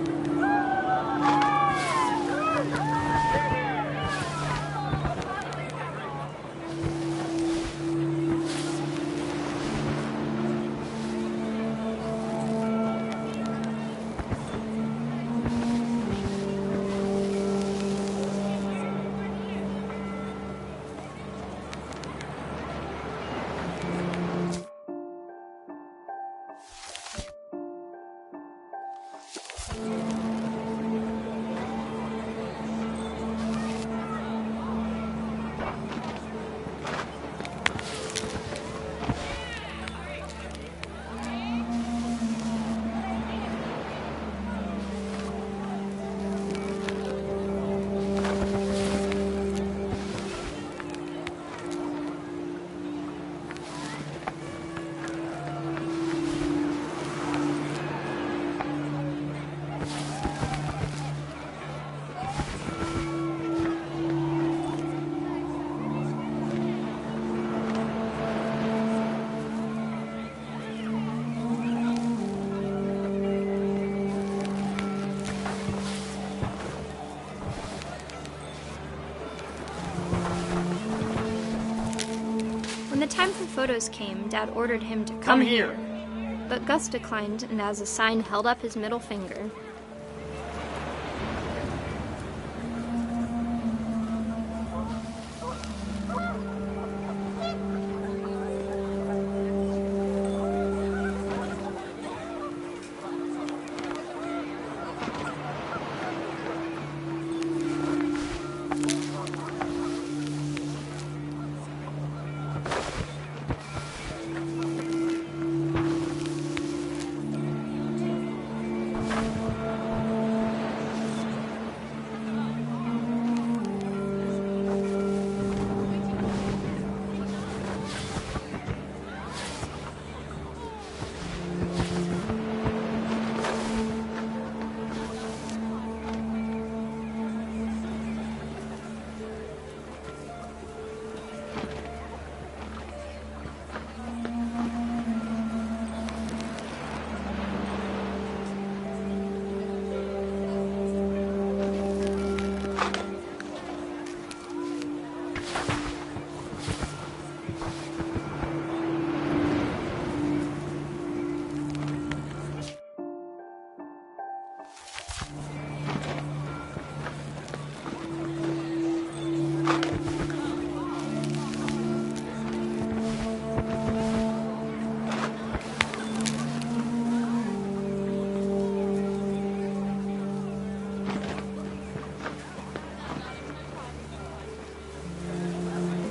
When the time for photos came, Dad ordered him to come here. But Gus declined, and as a sign held up his middle finger.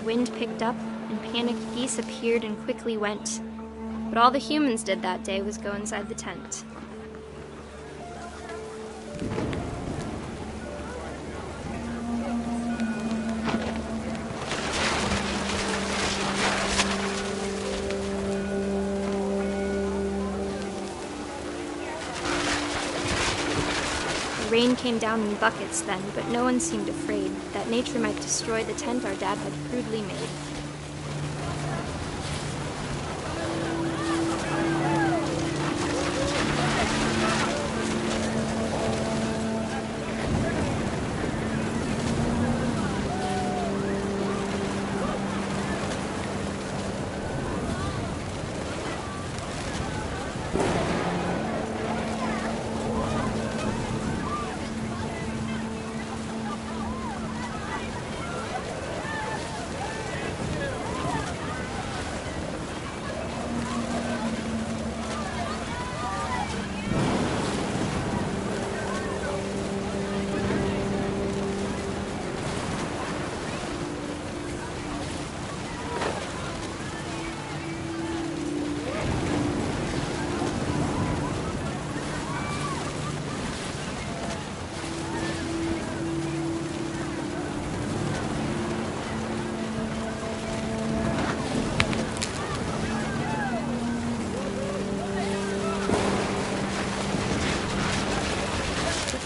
Wind picked up, and panicked geese appeared and quickly went. But all the humans did that day was go inside the tent. Rain came down in buckets then, but no one seemed afraid that nature might destroy the tent our dad had crudely made.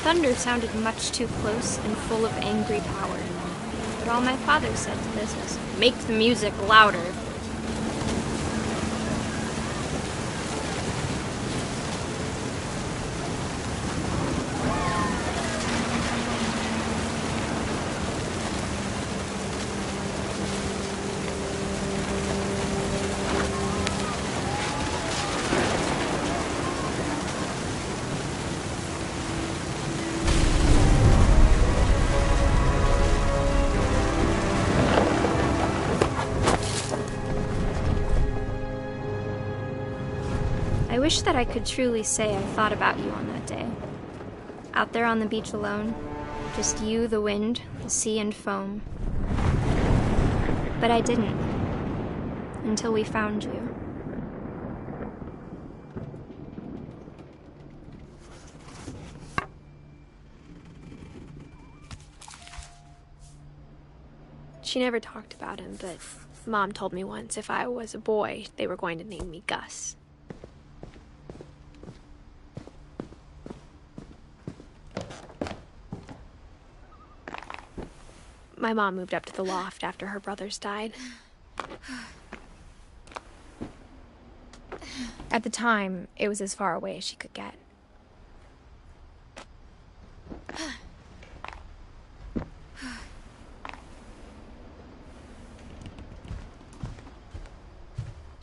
Thunder sounded much too close and full of angry power. But all my father said to this was, "Make the music louder." I wish that I could truly say I thought about you on that day. Out there on the beach alone, just you, the wind, the sea, and foam. But I didn't, until we found you. She never talked about him, but Mom told me once if I was a boy, they were going to name me Gus. My mom moved up to the loft after her brothers died. At the time, it was as far away as she could get.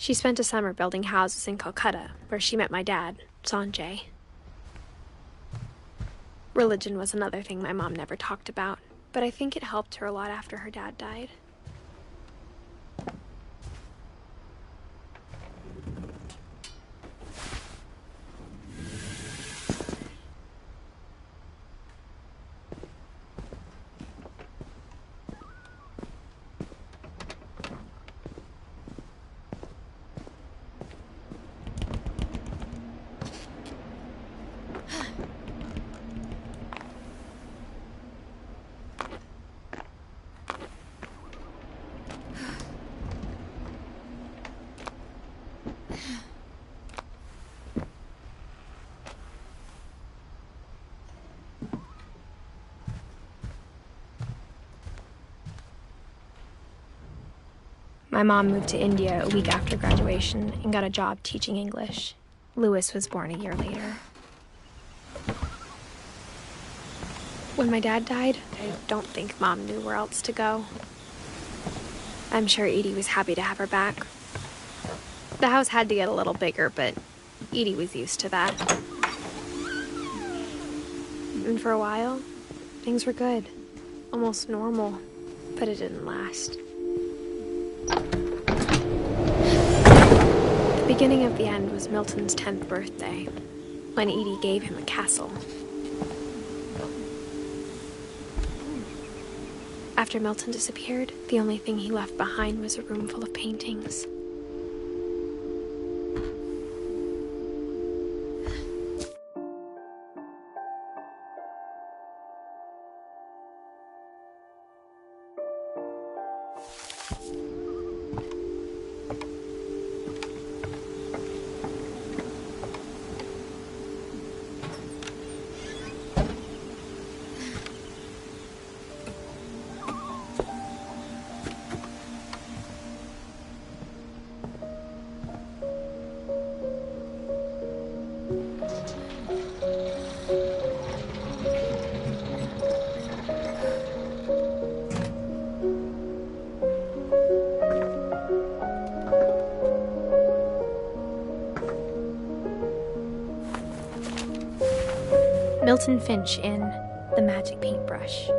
She spent a summer building houses in Calcutta, where she met my dad, Sanjay. Religion was another thing my mom never talked about, but I think it helped her a lot after her dad died. My mom moved to India a week after graduation and got a job teaching English. Louis was born a year later. When my dad died, I don't think Mom knew where else to go. I'm sure Edie was happy to have her back. The house had to get a little bigger, but Edie was used to that. And for a while, things were good. Almost normal, but it didn't last. The beginning of the end was Milton's 10th birthday, when Edie gave him a castle. After Milton disappeared, the only thing he left behind was a room full of paintings. Milton Finch in The Magic Paintbrush.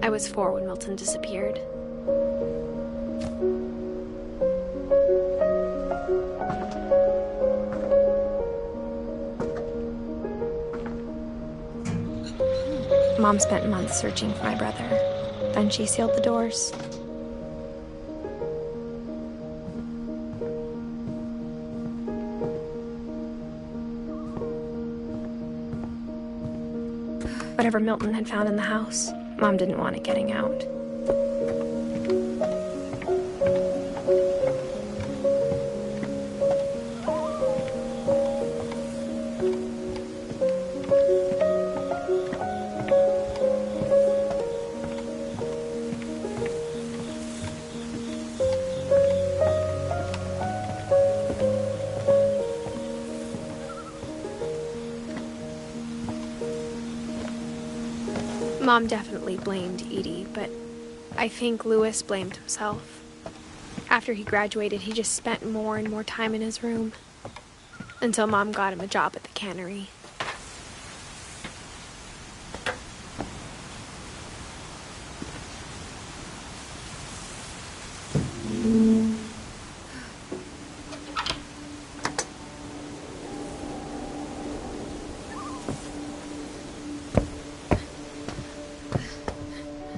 I was 4 when Milton disappeared. Mom spent months searching for my brother. Then she sealed the doors. Whatever Milton had found in the house, Mom didn't want it getting out. Mom definitely blamed Edie, but I think Louis blamed himself. After he graduated, he just spent more and more time in his room, until Mom got him a job at the cannery.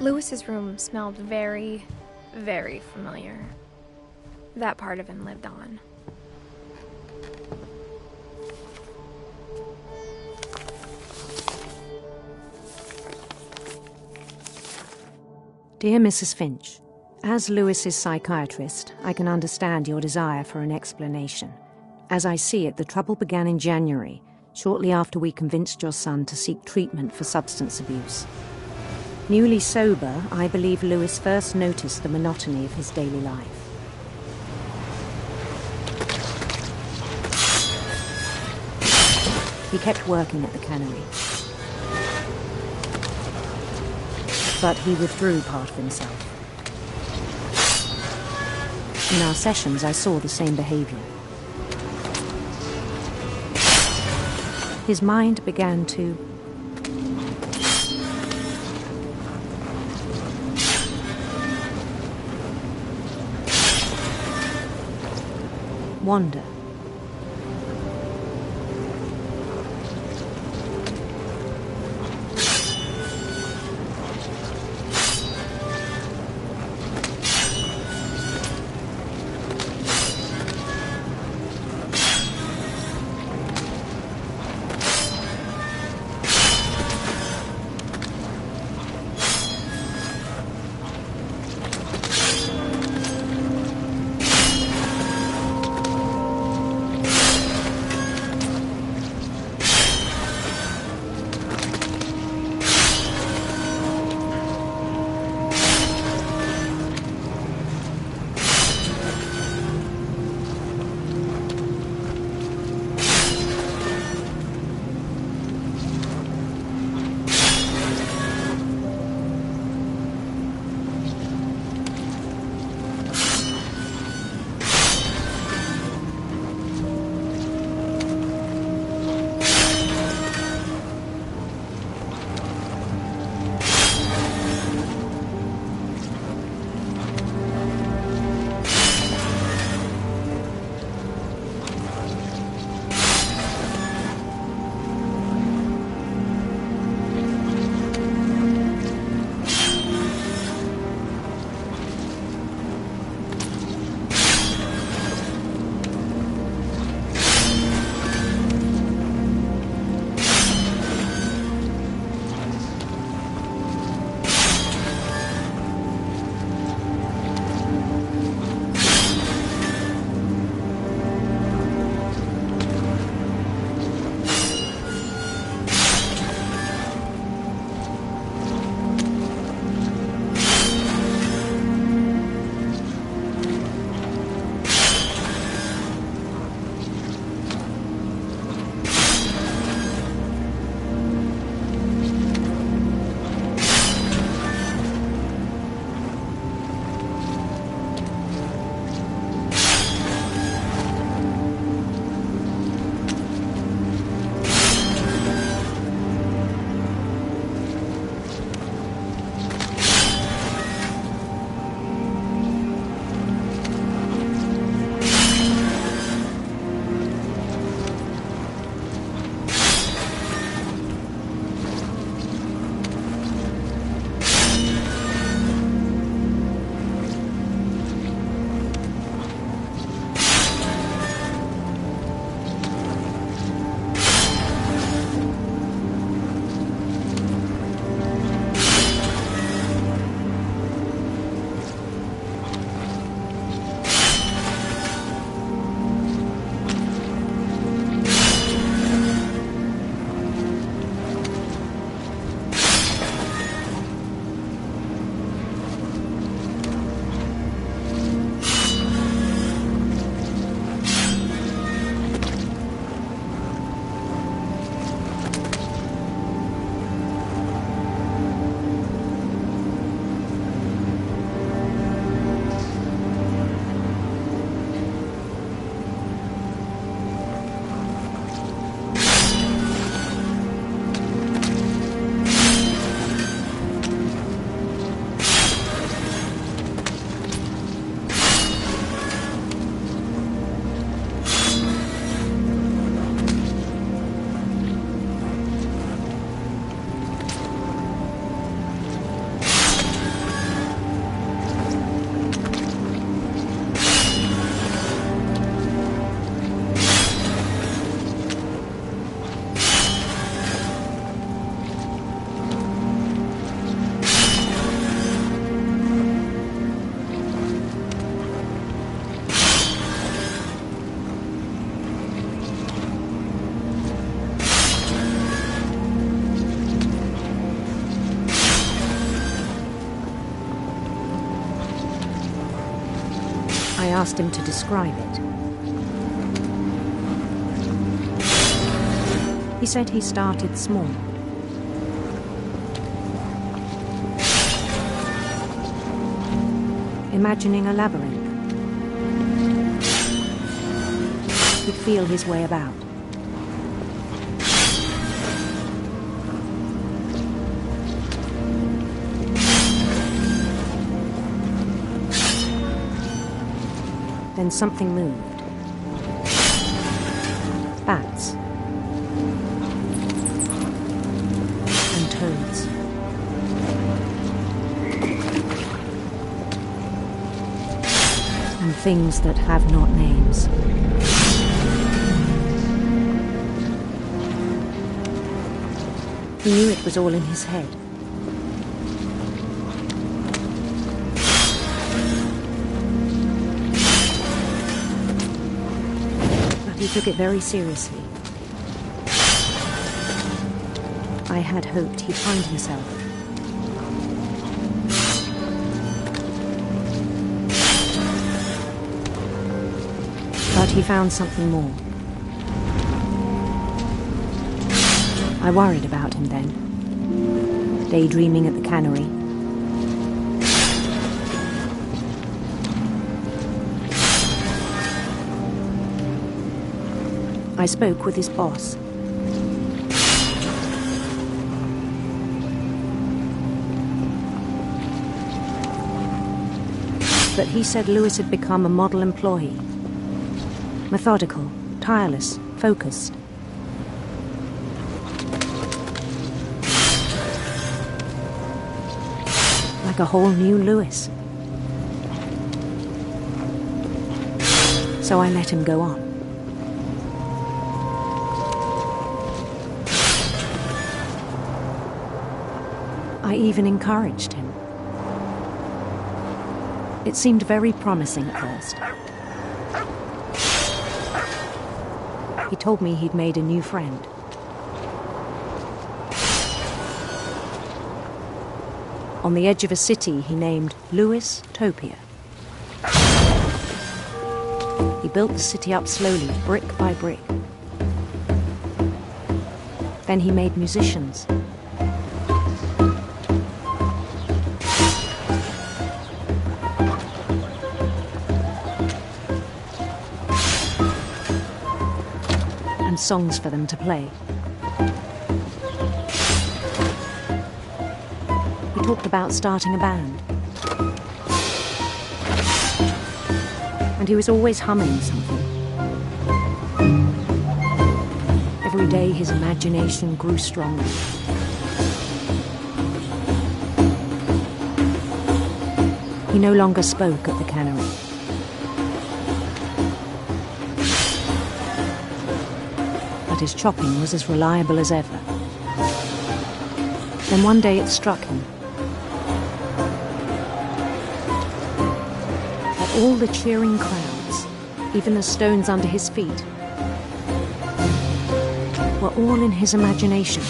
Lewis's room smelled very, very familiar. That part of him lived on. Dear Mrs. Finch, as Lewis's psychiatrist, I can understand your desire for an explanation. As I see it, the trouble began in January, shortly after we convinced your son to seek treatment for substance abuse. Newly sober, I believe Lewis first noticed the monotony of his daily life. He kept working at the cannery. But he withdrew part of himself. In our sessions, I saw the same behavior. His mind began to wander. I asked him to describe it. He said he started small. Imagining a labyrinth. He'd feel his way about. Then something moved. Bats. And toads. And things that have not names. He knew it was all in his head. He took it very seriously. I had hoped he'd find himself. But he found something more. I worried about him then, daydreaming at the cannery. I spoke with his boss. But he said Lewis had become a model employee. Methodical, tireless, focused. Like a whole new Lewis. So I let him go on. I even encouraged him. It seemed very promising at first. He told me he'd made a new friend. On the edge of a city he named Lewis Topia. He built the city up slowly, brick by brick. Then he made musicians. And songs for them to play. He talked about starting a band. And he was always humming something. Every day his imagination grew stronger. He no longer spoke at the cannery. But his chopping was as reliable as ever. Then one day it struck him that all the cheering crowds, even the stones under his feet, were all in his imagination.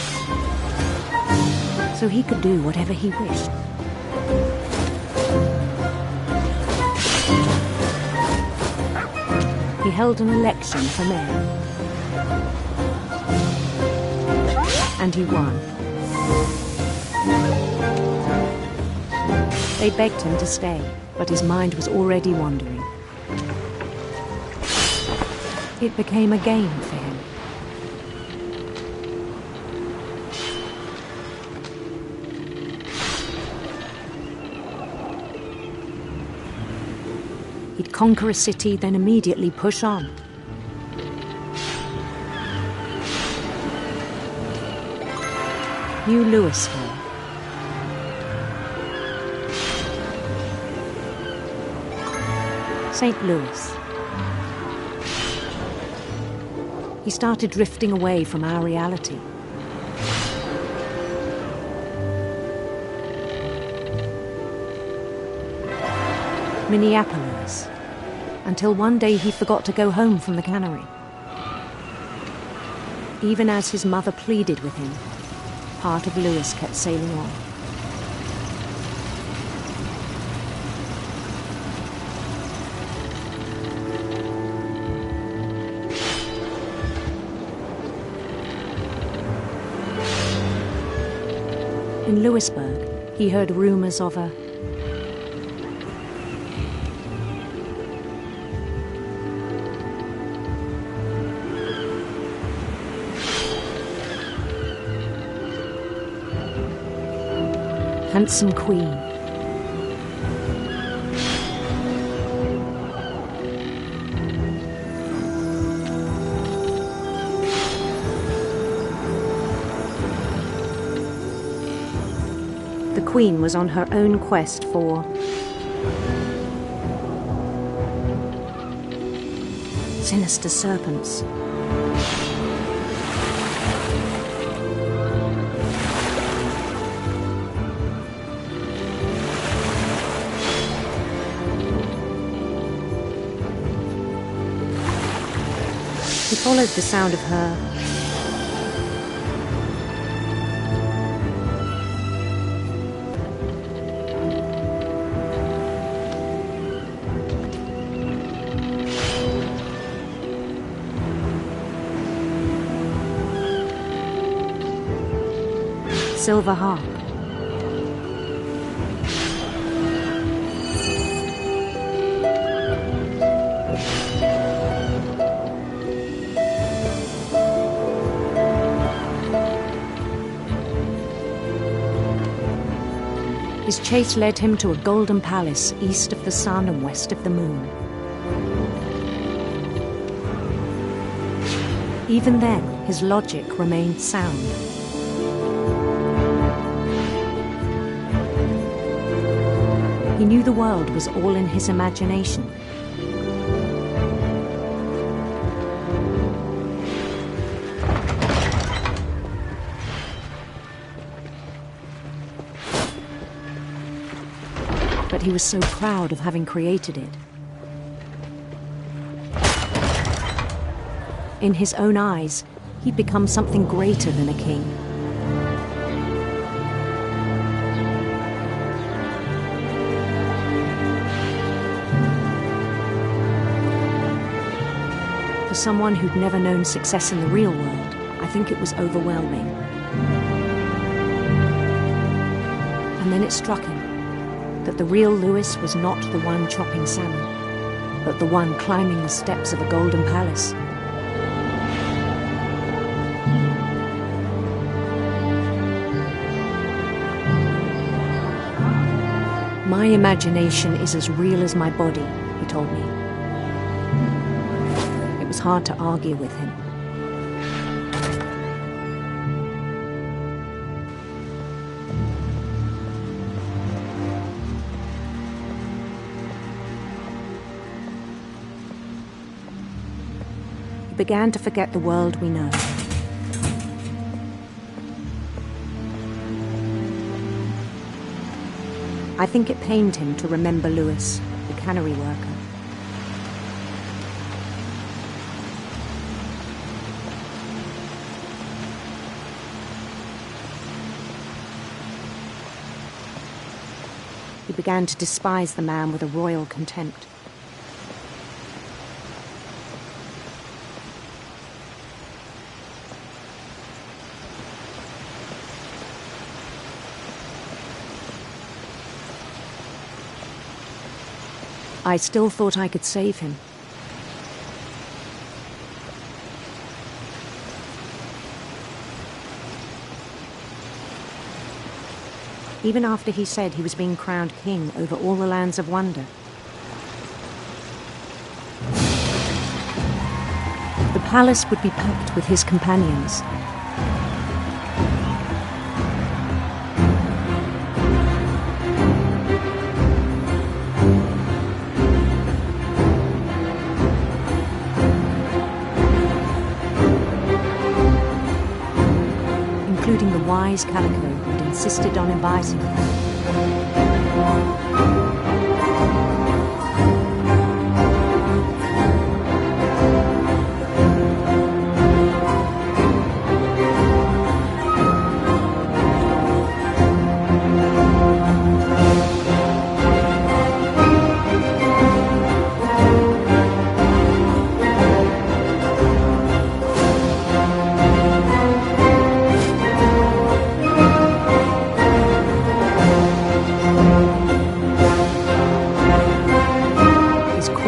So he could do whatever he wished. He held an election for mayor. And he won. They begged him to stay, but his mind was already wandering. It became a game for him. He'd conquer a city, then immediately push on. New Louisville. St. Louis. He started drifting away from our reality. Minneapolis, until one day he forgot to go home from the cannery. Even as his mother pleaded with him, part of Lewis kept sailing on. In Louisburg, he heard rumors of a handsome queen. The queen was on her own quest for sinister serpents. He followed the sound of her silver harp. His chase led him to a golden palace east of the sun and west of the moon. Even then, his logic remained sound. He knew the world was all in his imagination. But he was so proud of having created it. In his own eyes, he'd become something greater than a king. For someone who'd never known success in the real world, I think it was overwhelming. And then it struck him that the real Louis was not the one chopping salmon, but the one climbing the steps of a golden palace. My imagination is as real as my body, he told me. It was hard to argue with him. He began to forget the world we know. I think it pained him to remember Louis, the cannery worker. He began to despise the man with a royal contempt. I still thought I could save him. Even after he said he was being crowned king over all the lands of wonder. The palace would be packed with his companions. Including the wise Calico who'd insisted on advising him.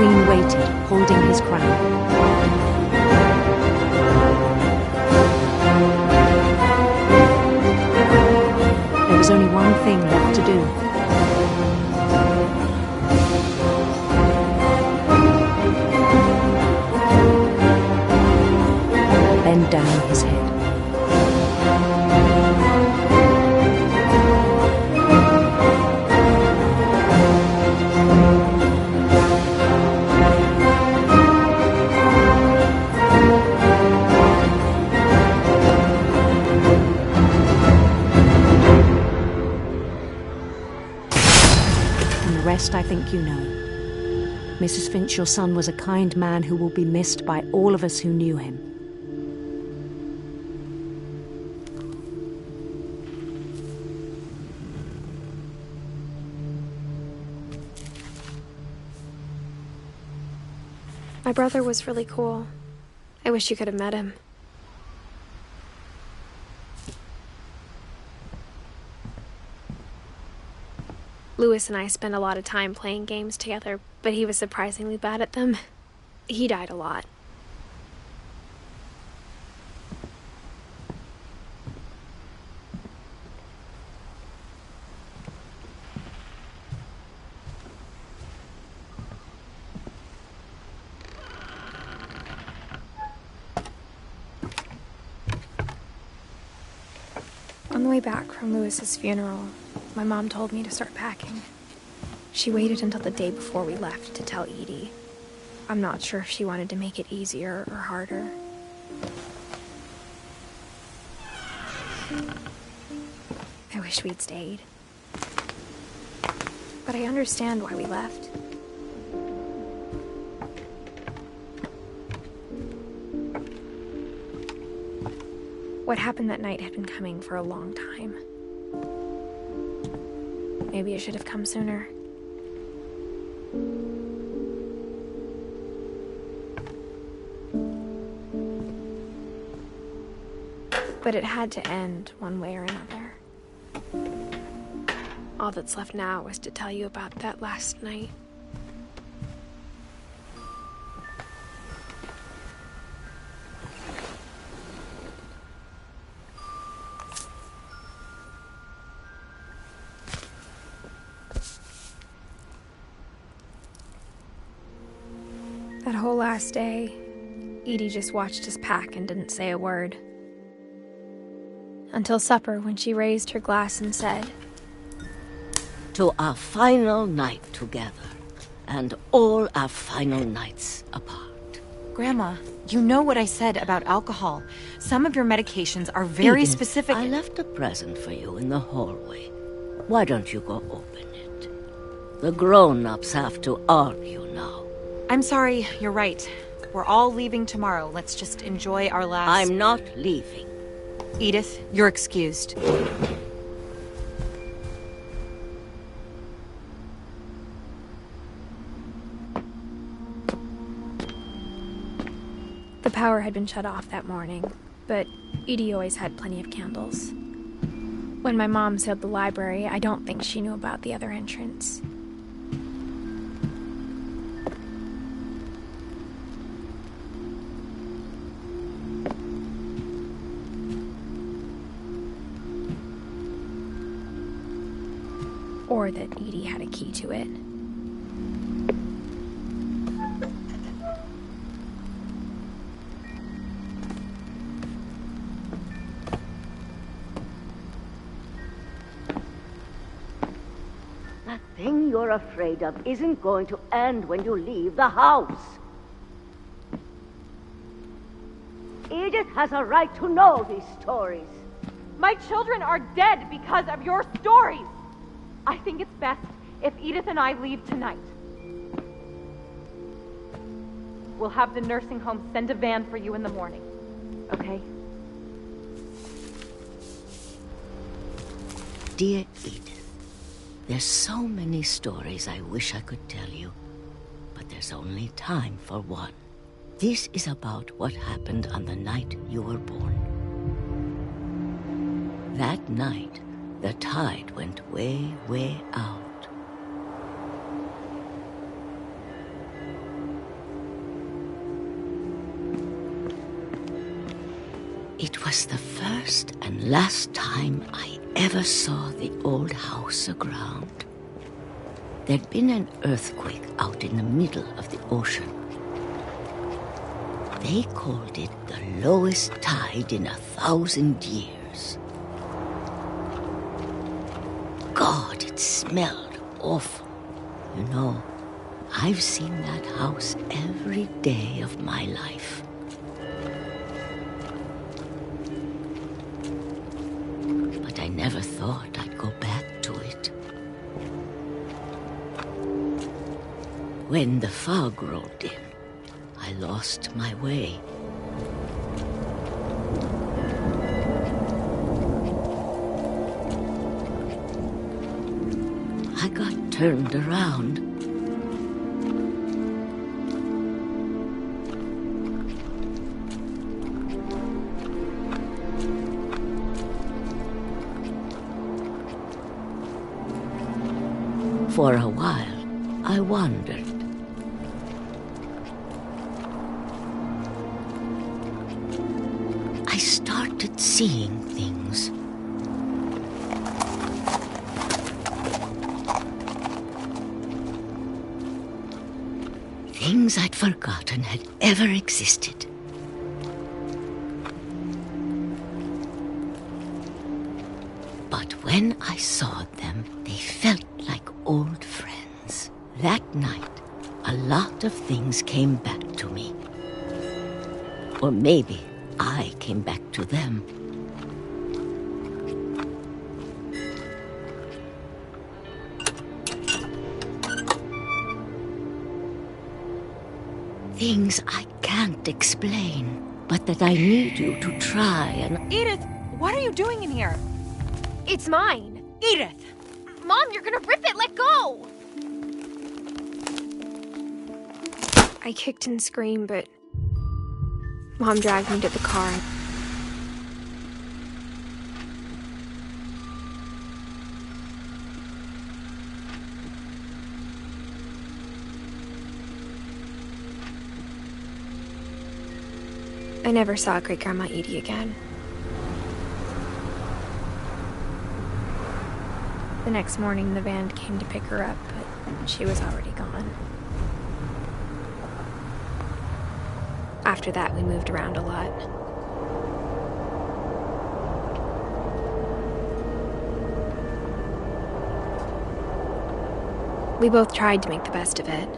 Queen waited, holding his crown. There was only one thing left to do. Bend down his head. I think you know. Mrs. Finch, your son was a kind man who will be missed by all of us who knew him. My brother was really cool. I wish you could have met him. Louis and I spent a lot of time playing games together, but he was surprisingly bad at them. He died a lot. On the way back from Louis's funeral, my mom told me to start packing. She waited until the day before we left to tell Edie. I'm not sure if she wanted to make it easier or harder. I wish we'd stayed. But I understand why we left. What happened that night had been coming for a long time. Maybe it should have come sooner. But it had to end one way or another. All that's left now is to tell you about that last night. That whole last day, Edie just watched us pack and didn't say a word. Until supper, when she raised her glass and said, "To our final night together, and all our final nights apart." Grandma, you know what I said about alcohol. Some of your medications are very Edith, specific. I left a present for you in the hallway. Why don't you go open it? The grown-ups have to argue now. I'm sorry, you're right. We're all leaving tomorrow. Let's just enjoy our last... I'm not leaving. Edith, you're excused. The power had been shut off that morning, but Edie always had plenty of candles. When my mom sealed the library, I don't think she knew about the other entrance. Or that Edie had a key to it. That thing you're afraid of isn't going to end when you leave the house. Edith has a right to know these stories. My children are dead because of your stories. I think it's best if Edith and I leave tonight. We'll have the nursing home send a van for you in the morning, okay? Dear Edith, there's so many stories I wish I could tell you, but there's only time for one. This is about what happened on the night you were born. That night, the tide went way, way out. It was the first and last time I ever saw the old house aground. There'd been an earthquake out in the middle of the ocean. They called it the lowest tide in 1,000 years. God, it smelled awful. You know, I've seen that house every day of my life. But I never thought I'd go back to it. When the fog rolled in, I lost my way. I got turned around. For a while, I wandered. I started seeing things. Things I'd forgotten had ever existed. But when I saw them, they felt like old friends. That night, a lot of things came back to me. Or maybe I came back to them. Things I can't explain, but that I need you to try and... Edith, what are you doing in here? It's mine. Edith! Mom, you're gonna rip it! Let go! I kicked and screamed, but Mom dragged me to the car. I never saw Great-Grandma Edie again. The next morning, the van came to pick her up, but she was already gone. After that, we moved around a lot. We both tried to make the best of it.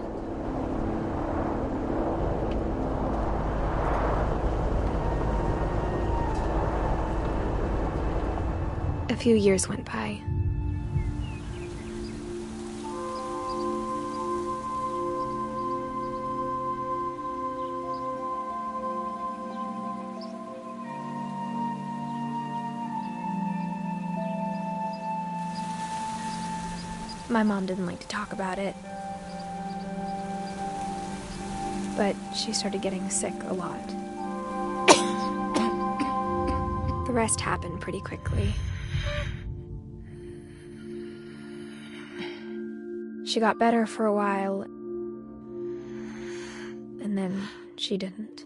A few years went by. My mom didn't like to talk about it, but she started getting sick a lot. The rest happened pretty quickly. She got better for a while, and then she didn't.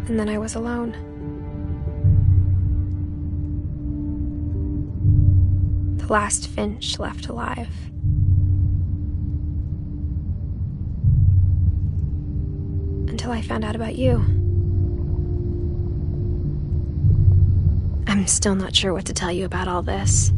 And then I was alone. The last Finch left alive. Until I found out about you. I'm still not sure what to tell you about all this.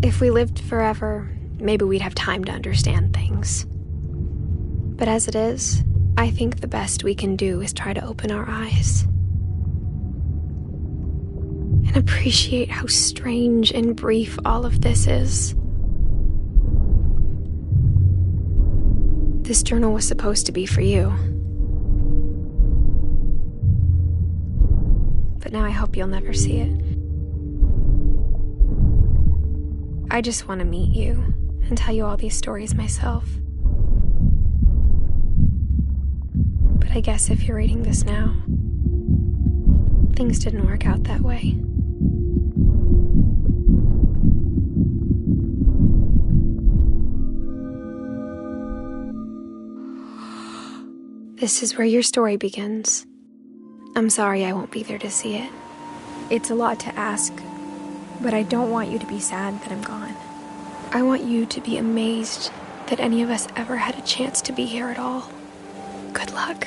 If we lived forever, maybe we'd have time to understand things. But as it is, I think the best we can do is try to open our eyes. And appreciate how strange and brief all of this is. This journal was supposed to be for you. But now I hope you'll never see it. I just want to meet you and tell you all these stories myself. But I guess if you're reading this now, things didn't work out that way. This is where your story begins. I'm sorry I won't be there to see it. It's a lot to ask, but I don't want you to be sad that I'm gone. I want you to be amazed that any of us ever had a chance to be here at all. Good luck.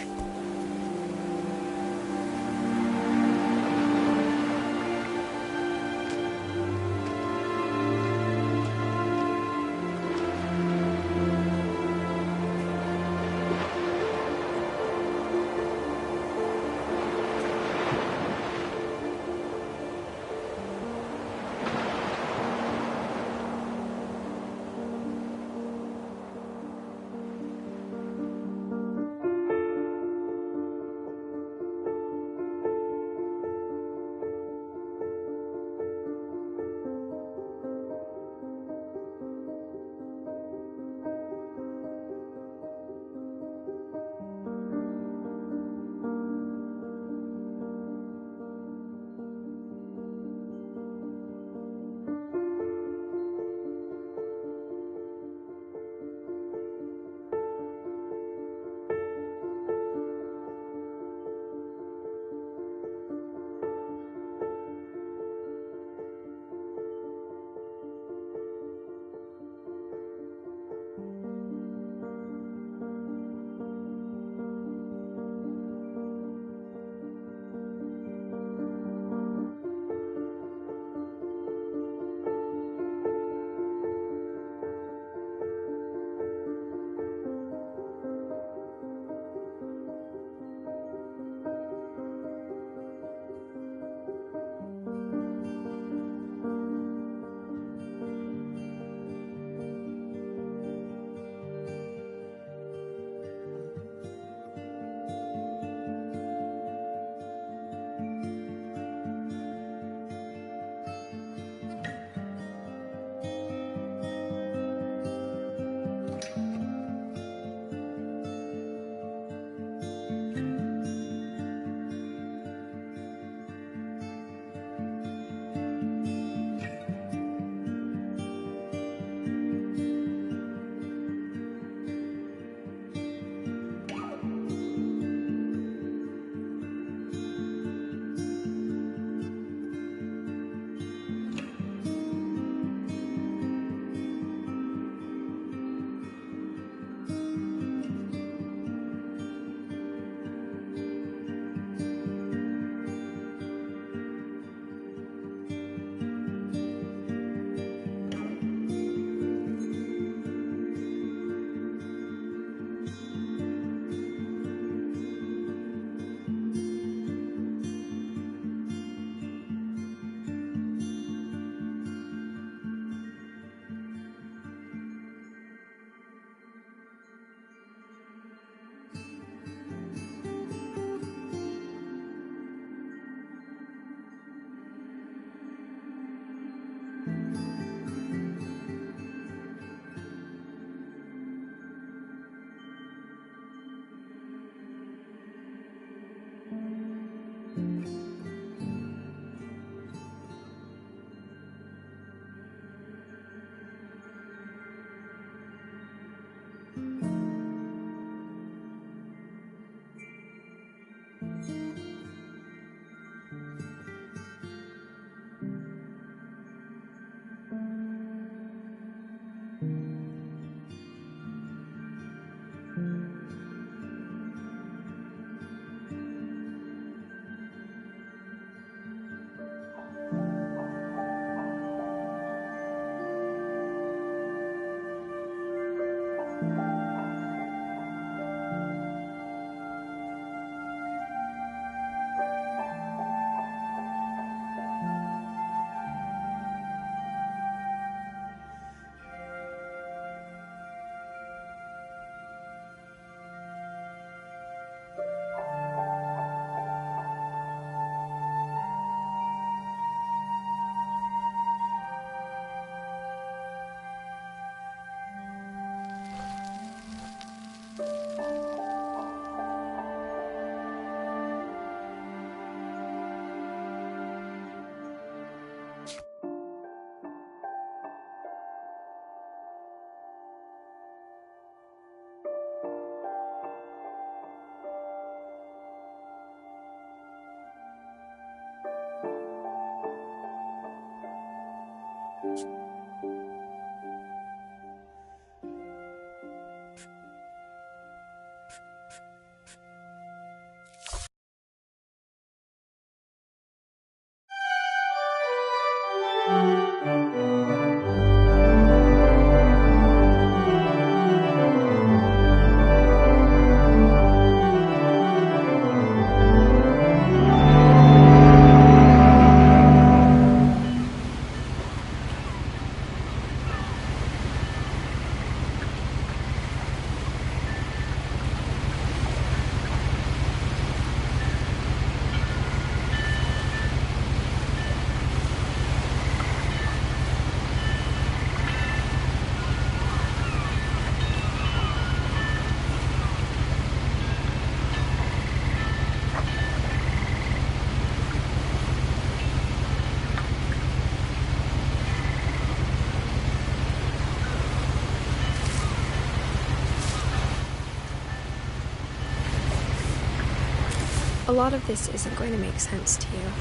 A lot of this isn't going to make sense to you,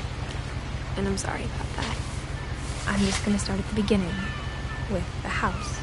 and I'm sorry about that. I'm just gonna start at the beginning, with the house.